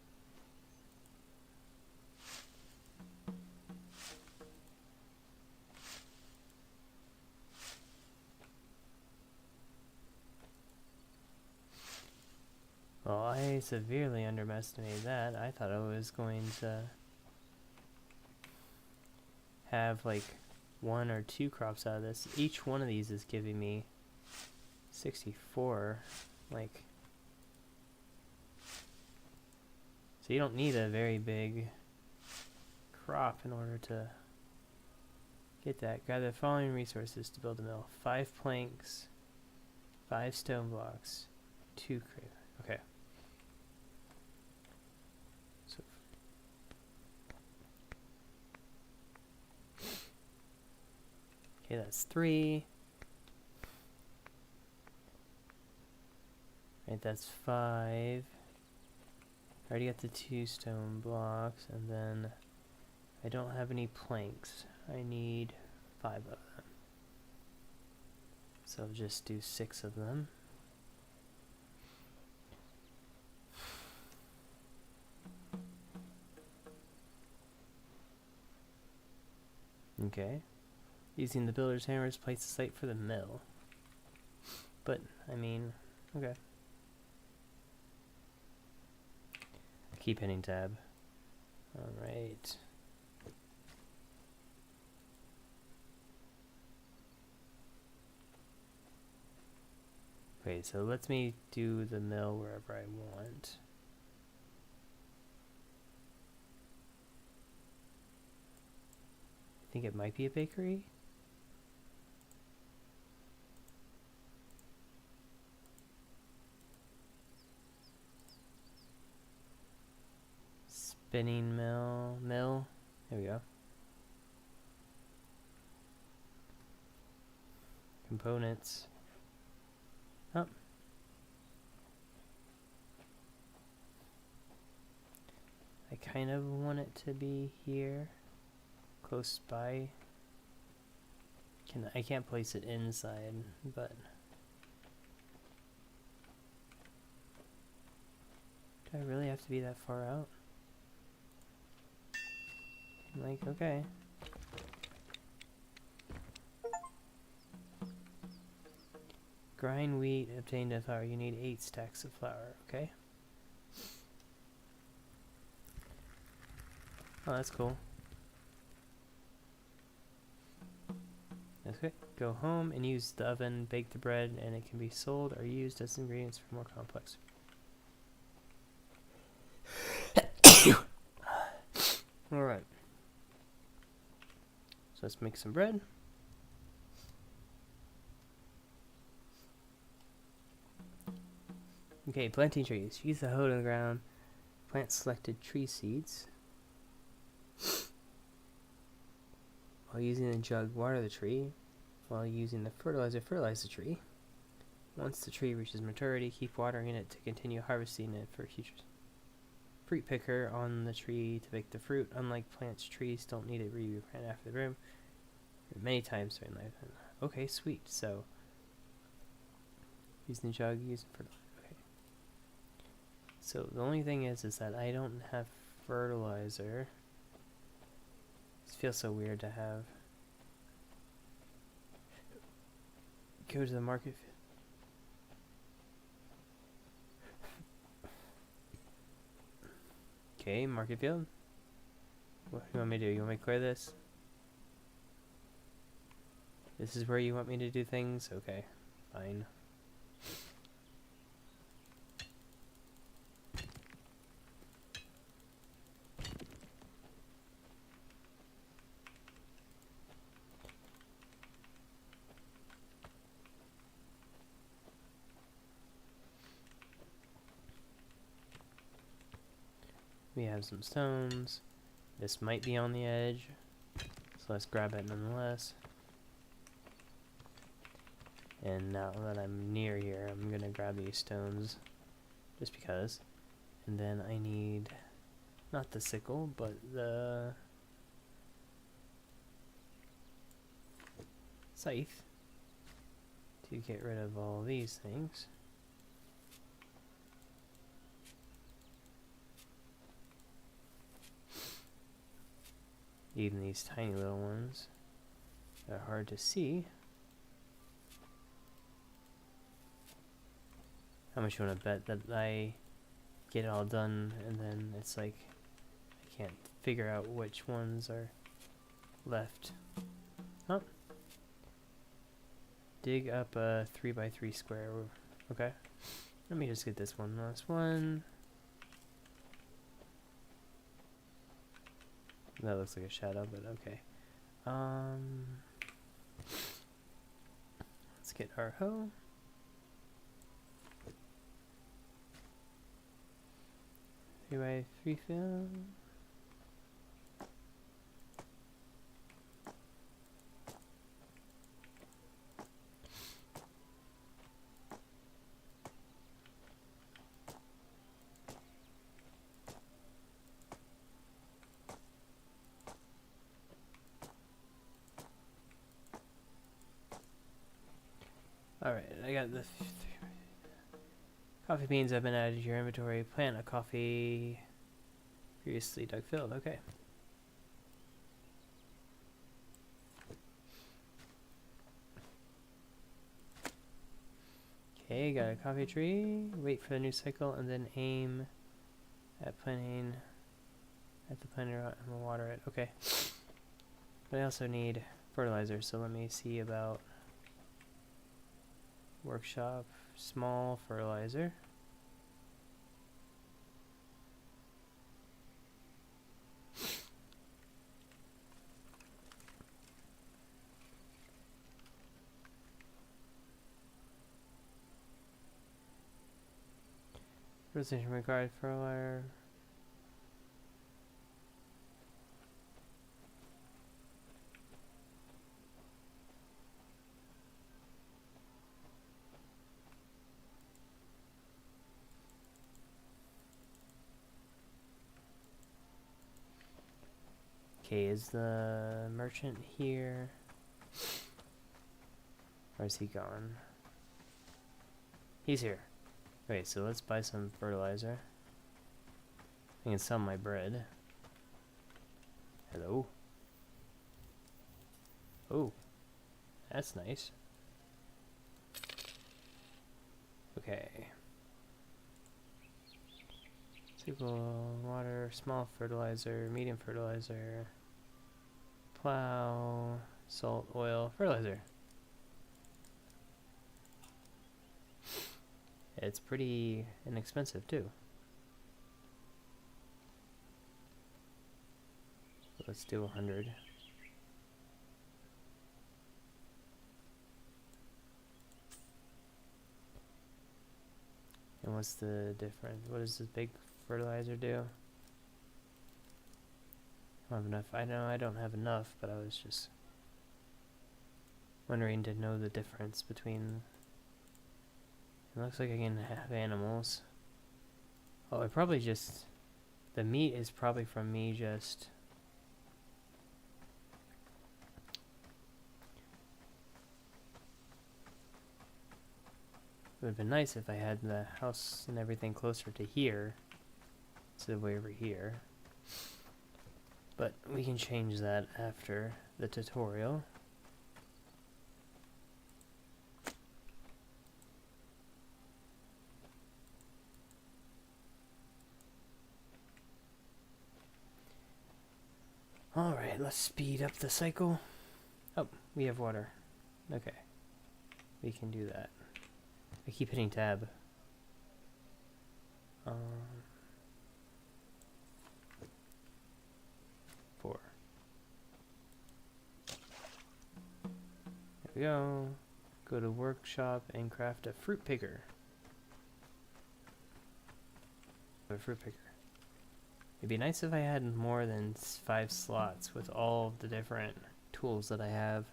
Well, I severely underestimated that. I thought I was going to have like 1 or 2 crops out of this. Each one of these is giving me 64, like, so you don't need a very big crop in order to get that. Gather the following resources to build a mill: 5 planks, 5 stone blocks, 2 crate. Okay. So okay, that's 3. Right, that's 5. I already got the 2 stone blocks, and then I don't have any planks. I need 5 of them. So I'll just do 6 of them. Okay. Using the builder's hammers, place the site for the mill. But, I mean, okay. Keep hitting tab. Alright. Okay, so let me do the mill wherever I want. I think it might be a bakery. Spinning mill. There we go. Components. Oh. I kind of want it to be here, close by. I can't place it inside, but do I really have to be that far out? Like, okay. Grind wheat, obtain the flour. You need 8 stacks of flour, okay? Oh, that's cool. That's good. Go home and use the oven, bake the bread, and it can be sold or used as ingredients for more complex. Alright. So let's make some bread. Okay, planting trees. Use the hoe to the ground. Plant selected tree seeds. While using the jug, water the tree. While using the fertilizer, fertilize the tree. Once the tree reaches maturity, keep watering it to continue harvesting it for futures. Fruit picker on the tree to pick the fruit. Unlike plants, trees don't need a replant after the bloom many times during life. Okay, sweet. So, using the jug, using fertilizer. Okay. So the only thing is that I don't have fertilizer. It feels so weird to have. Go to the market. Okay, market field. What do you want me to do? You want me to clear this? This is where you want me to do things? Okay, fine. We have some stones. This might be on the edge, so let's grab it nonetheless. And now that I'm near here, I'm gonna grab these stones, just because. And then I need, not the sickle, but the scythe to get rid of all these things. Even these tiny little ones that are hard to see. How much you want to bet that I get it all done and then it's like I can't figure out which ones are left? Huh? Dig up a 3x3 square. Okay. Let me just get this one last one. That looks like a shadow, but okay. Let's get our hoe. Three by three fill. Alright, I got the coffee beans have been added to your inventory. Plant a coffee previously dug field. Okay. Okay, got a coffee tree. Wait for the new cycle and then aim at planting at the planter and we'll water it. Okay. But I also need fertilizer, so let me see about workshop, small fertilizer. Fertilization required fertilizer. Okay, is the merchant here? Or is he gone? He's here. Okay, so let's buy some fertilizer. I can sell my bread. Hello? Oh, that's nice. Okay. Sickle, water, small fertilizer, medium fertilizer, plow, salt, oil, fertilizer. It's pretty inexpensive too. Let's do 100. And what's the difference? What does this big fertilizer do? I don't have enough. I know I don't have enough, but I was just wondering to know the difference between. It looks like I can have animals. Oh, I probably just. The meat is probably from me just. It would have been nice if I had the house and everything closer to here instead of way over here. But we can change that after the tutorial. Alright, let's speed up the cycle. Oh, we have water. Okay. We can do that. I keep hitting tab. 4. There we go. Go to workshop and craft a fruit picker. A fruit picker. It'd be nice if I had more than 5 slots with all of the different tools that I have.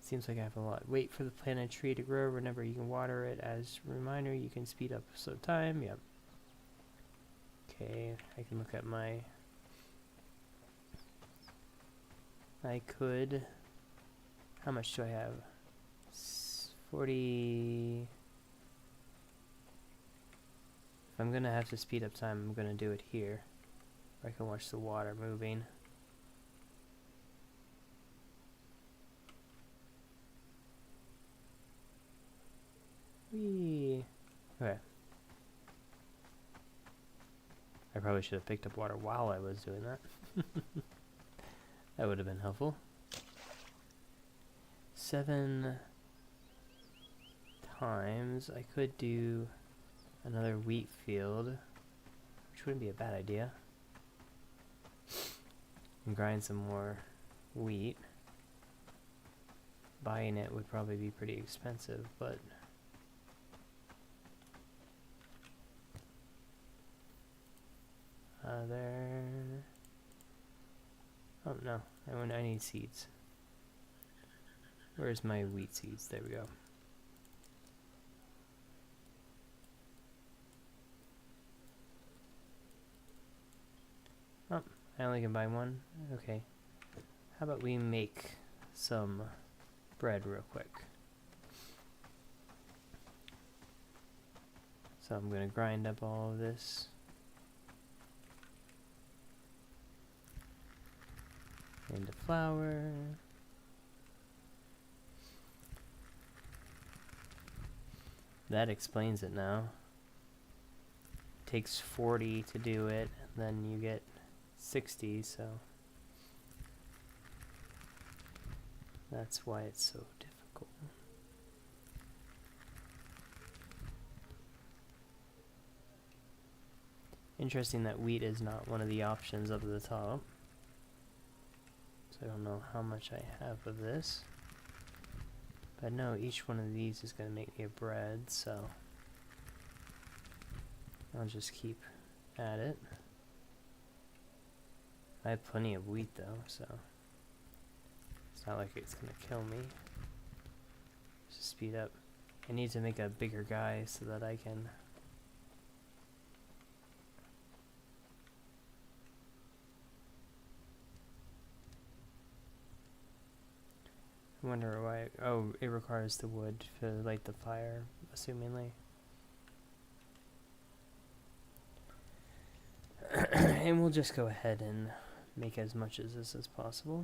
Seems like I have a lot. Wait for the planted tree to grow whenever you can water it. As a reminder, you can speed up slow time. Yep. Okay, I can look at my... I could... How much do I have? 40... If I'm gonna have to speed up time, I'm gonna do it here. Where I can watch the water moving. Whee! Okay. I probably should have picked up water while I was doing that. That would have been helpful. 7 times. I could do another wheat field, which wouldn't be a bad idea. And grind some more wheat. Buying it would probably be pretty expensive, but there. Oh no, I need seeds. Where's my wheat seeds? There we go. Oh, I only can buy one? Okay. How about we make some bread real quick. So I'm going to grind up all of this. Into flour. That explains it now. It takes 40 to do it, and then you get 60, so that's why it's so difficult. Interesting that wheat is not one of the options up at the top. So I don't know how much I have of this. But I know each one of these is going to make me a bread, so I'll just keep at it. I have plenty of wheat though, so it's not like it's going to kill me. Just speed up. I need to make a bigger guy so that I can... I wonder why... Oh, it requires the wood to light the fire, assumingly. And we'll just go ahead and make as much of this as possible.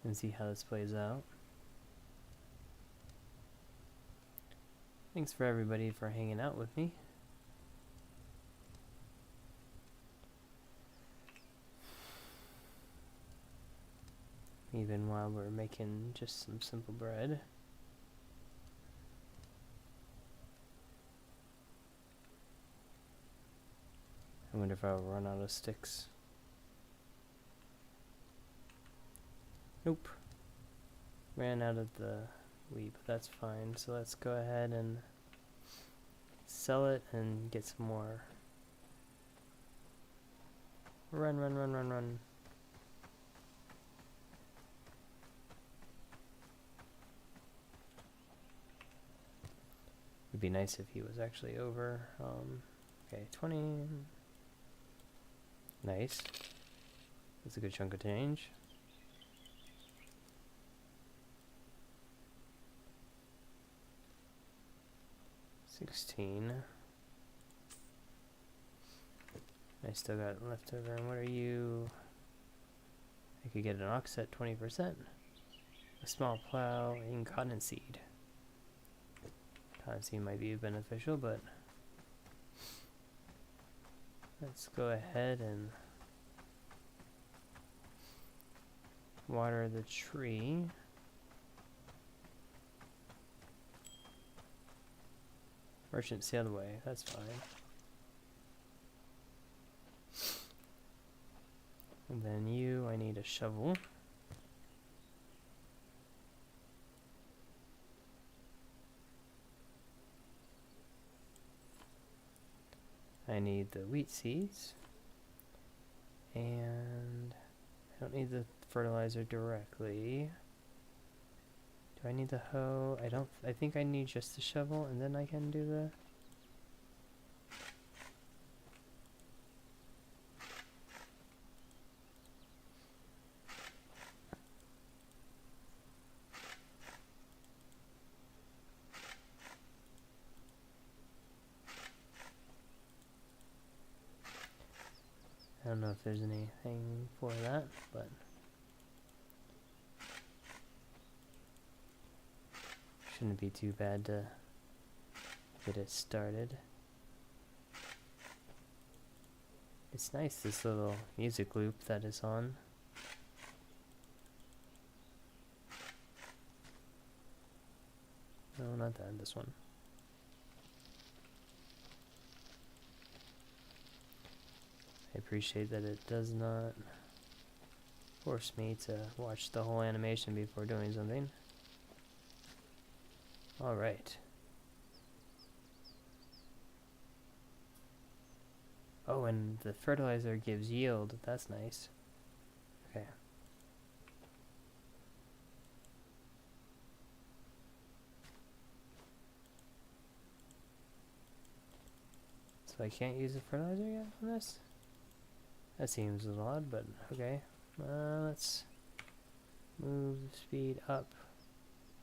And see how this plays out. Thanks for everybody for hanging out with me. Even while we're making just some simple bread. I wonder if I'll run out of sticks. Nope. Ran out of the wheat, but that's fine. So let's go ahead and sell it and get some more. Run, run, run, run, run. It'd be nice if he was actually over. Okay, 20. Nice. That's a good chunk of change. $16. I still got leftover. And what are you? I could get an ox at 20%. A small plow and cottonseed. Cottonseed might be beneficial, but let's go ahead and water the tree. Merchant sailed away, that's fine. And then you, I need a shovel. I need the wheat seeds. And I don't need the fertilizer directly. Do I need the hoe? I think I need just the shovel and then I can do the... I don't know if there's anything for that, but... shouldn't be too bad to get it started. It's nice, this little music loop that is on. No, not that, this one. I appreciate that it does not force me to watch the whole animation before doing something. Alright. Oh, and the fertilizer gives yield. That's nice. Okay. So I can't use the fertilizer yet on this? That seems a little odd, but okay. Let's move the speed up.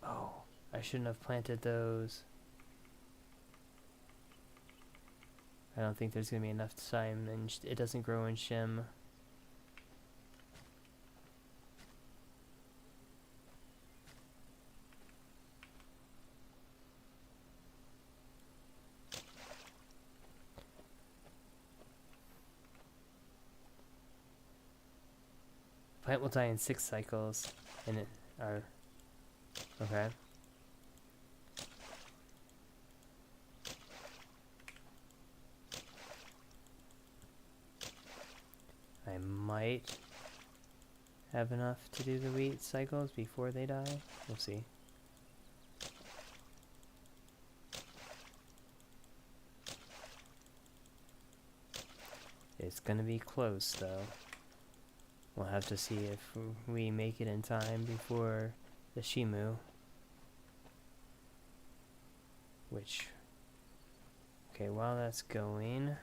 Oh, I shouldn't have planted those. I don't think there's going to be enough time, and it doesn't grow in shim. Plant will die in 6 cycles, and it are okay. I might have enough to do the wheat cycles before they die. We'll see. It's gonna be close though. We'll have to see if we make it in time before the Shimu. Which... okay, while that's going...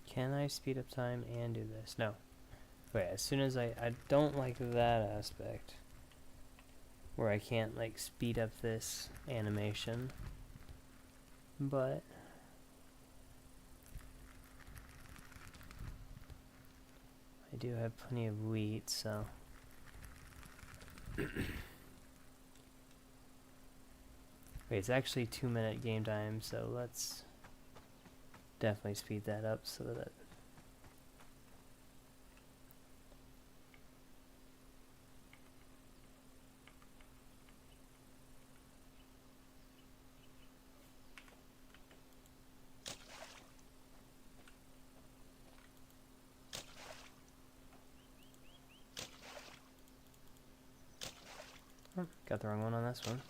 can I speed up time and do this? No. Okay, as soon as I don't like that aspect. Where I can't, like, speed up this animation. But... I do have plenty of wheat, so... okay, it's actually 2-minute game time, so let's... definitely speed that up so that oh, got the wrong one on this one.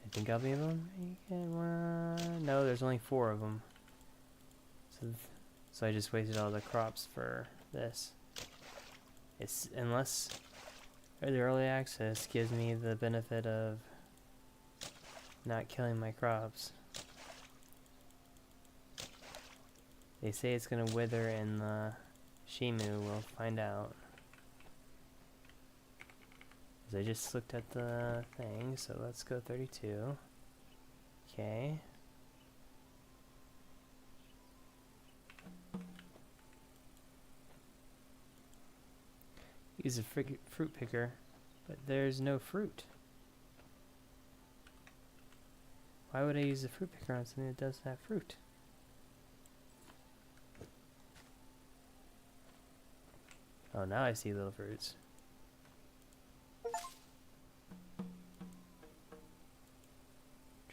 I think I'll be able to make it one. No, there's only 4 of them. So I just wasted all the crops for this. It's unless the early access gives me the benefit of not killing my crops. They say it's gonna wither in the Shimu. We'll find out. 'Cause I just looked at the thing, so let's go 32. Okay. use a fruit picker, but there's no fruit. Why would I use a fruit picker on something that doesn't have fruit? Oh, now I see little fruits.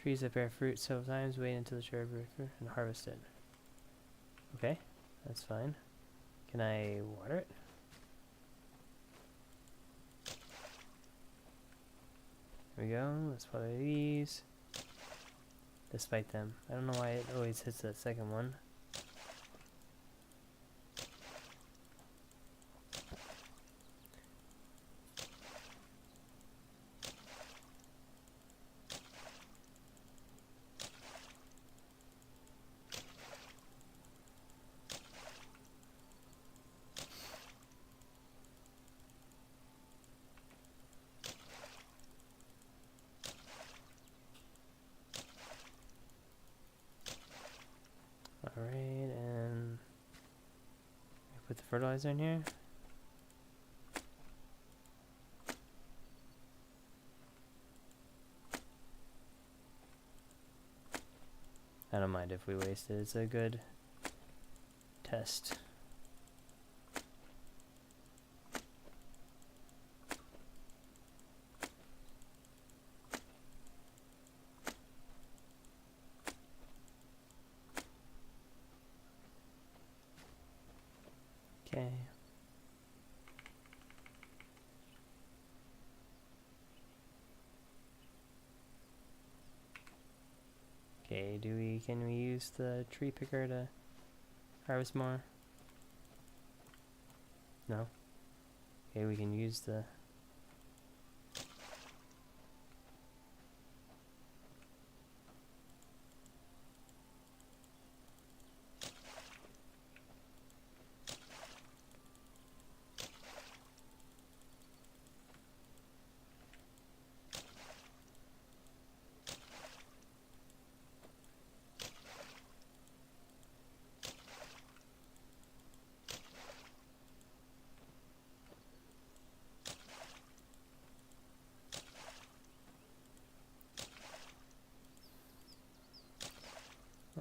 Trees that bear fruit sometimes wait until the tree fruit and harvest it. Okay, that's fine. Can I water it? There we go. Let's water these. Despite them. I don't know why it always hits that second one. Alright, and put the fertilizer in here. I don't mind if we waste it, it's a good test. Okay. Okay, can we use the tree picker to harvest more? No? Okay, we can use the...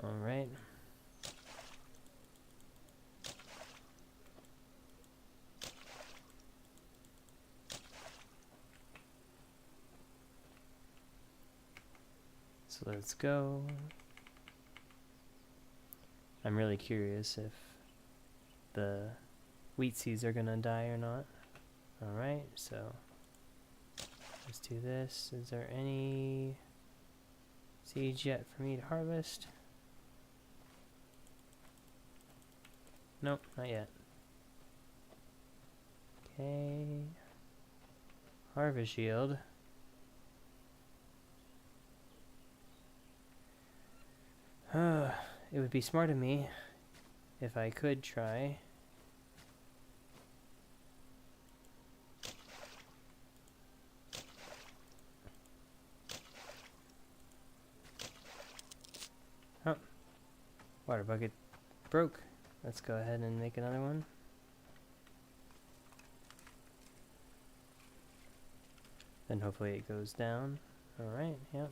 Alright. So let's go. I'm really curious if the wheat seeds are gonna die or not. Alright, so let's do this. Is there any seeds yet for me to harvest? Nope, not yet. Okay. Harvest yield. It would be smart of me if I could try. Oh, water bucket broke. Let's go ahead and make another one. Then hopefully it goes down. Alright, yep.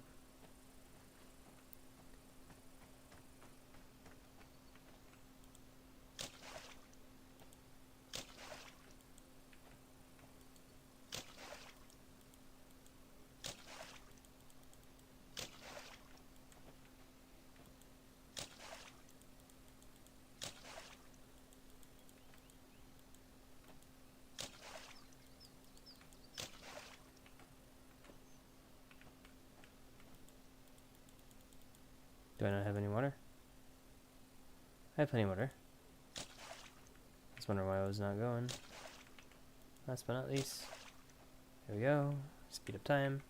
Do I not have any water? I have plenty of water. I was wondering why I was not going. Last but not least. There we go. Speed up time.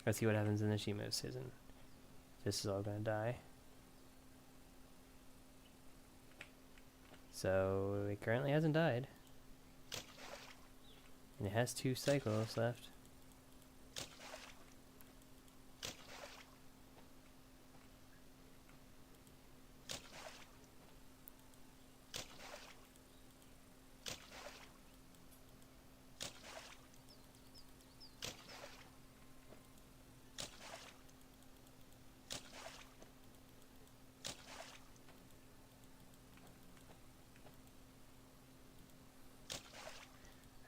Let's see what happens in the sheep move season. This is all gonna die. So it currently hasn't died. And it has 2 cycles left.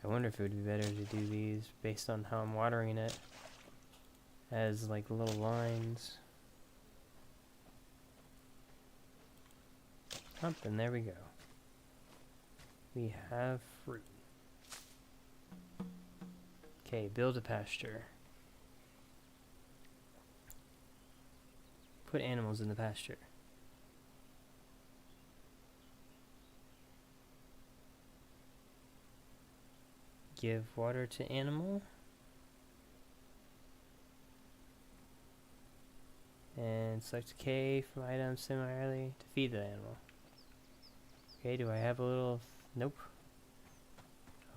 I wonder if it would be better to do these based on how I'm watering it as like little lines. Up, and there we go. We have fruit. Okay, build a pasture. Put animals in the pasture. Give water to animal. And select K from items similarly to feed the animal. Okay, do I have a little... Nope.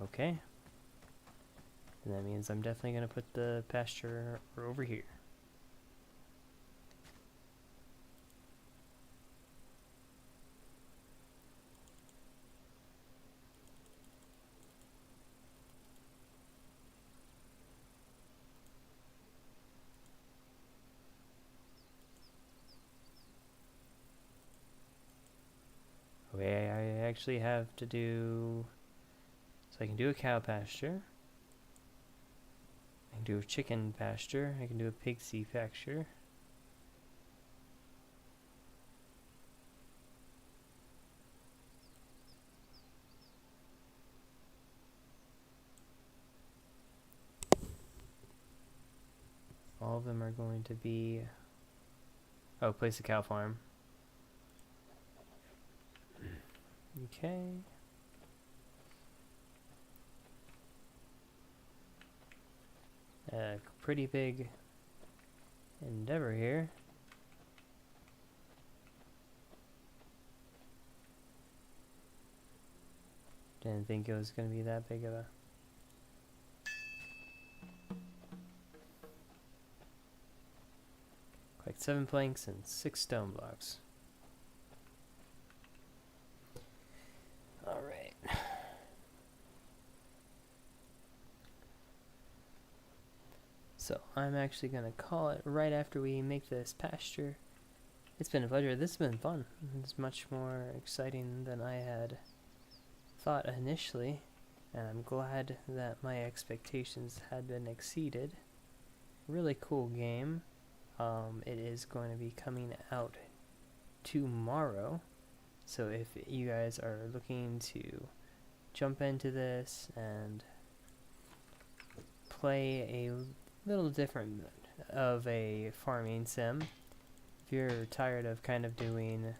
Okay. And that means I'm definitely going to put the pasture over here. Okay, I actually have to do... So I can do a cow pasture. I can do a chicken pasture. I can do a pig pasture. All of them are going to be... Oh, place a cow farm. Okay. A pretty big endeavor here. Didn't think it was going to be that big of a... Collect 7 planks and 6 stone blocks. Alright. So I'm actually going to call it right after we make this pasture. It's been a pleasure. This has been fun. It's much more exciting than I had thought initially. And I'm glad that my expectations had been exceeded. Really cool game. It is going to be coming out tomorrow. So if you guys are looking to jump into this and play a little different of a farming sim, if you're tired of kind of doing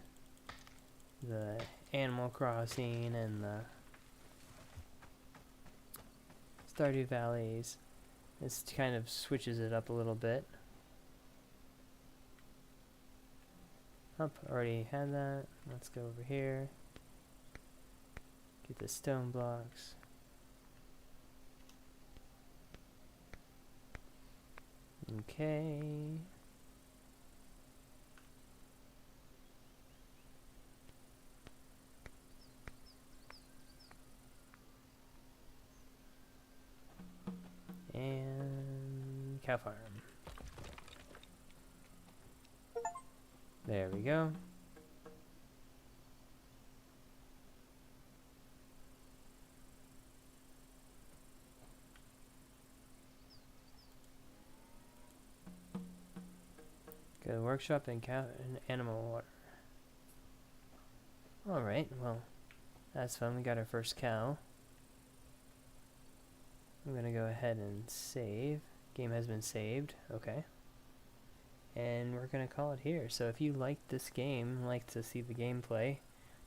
the Animal Crossing and the Stardew Valleys, this kind of switches it up a little bit. Oh, already had that. Let's go over here. Get the stone blocks. Okay. And cow farm. There we go. Go workshop and cow and animal water. Alright, well, that's fun. We got our first cow. I'm gonna go ahead and save. Game has been saved. Okay. And we're gonna call it here. So if you liked this game, like to see the gameplay,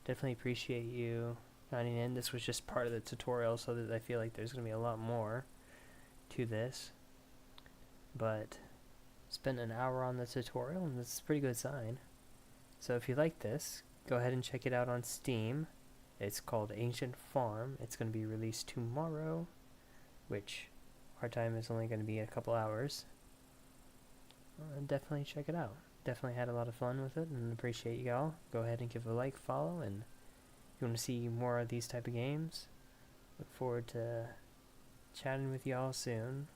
definitely appreciate you joining in. This was just part of the tutorial, so that I feel like there's gonna be a lot more to this. But spent an hour on the tutorial, and that's a pretty good sign. So if you like this, go ahead and check it out on Steam. It's called Ancient Farm. It's going to be released tomorrow, which our time is only going to be a couple hours. Definitely check it out. Definitely had a lot of fun with it and appreciate y'all. Go ahead and give a like, follow, and if you want to see more of these type of games, look forward to chatting with y'all soon.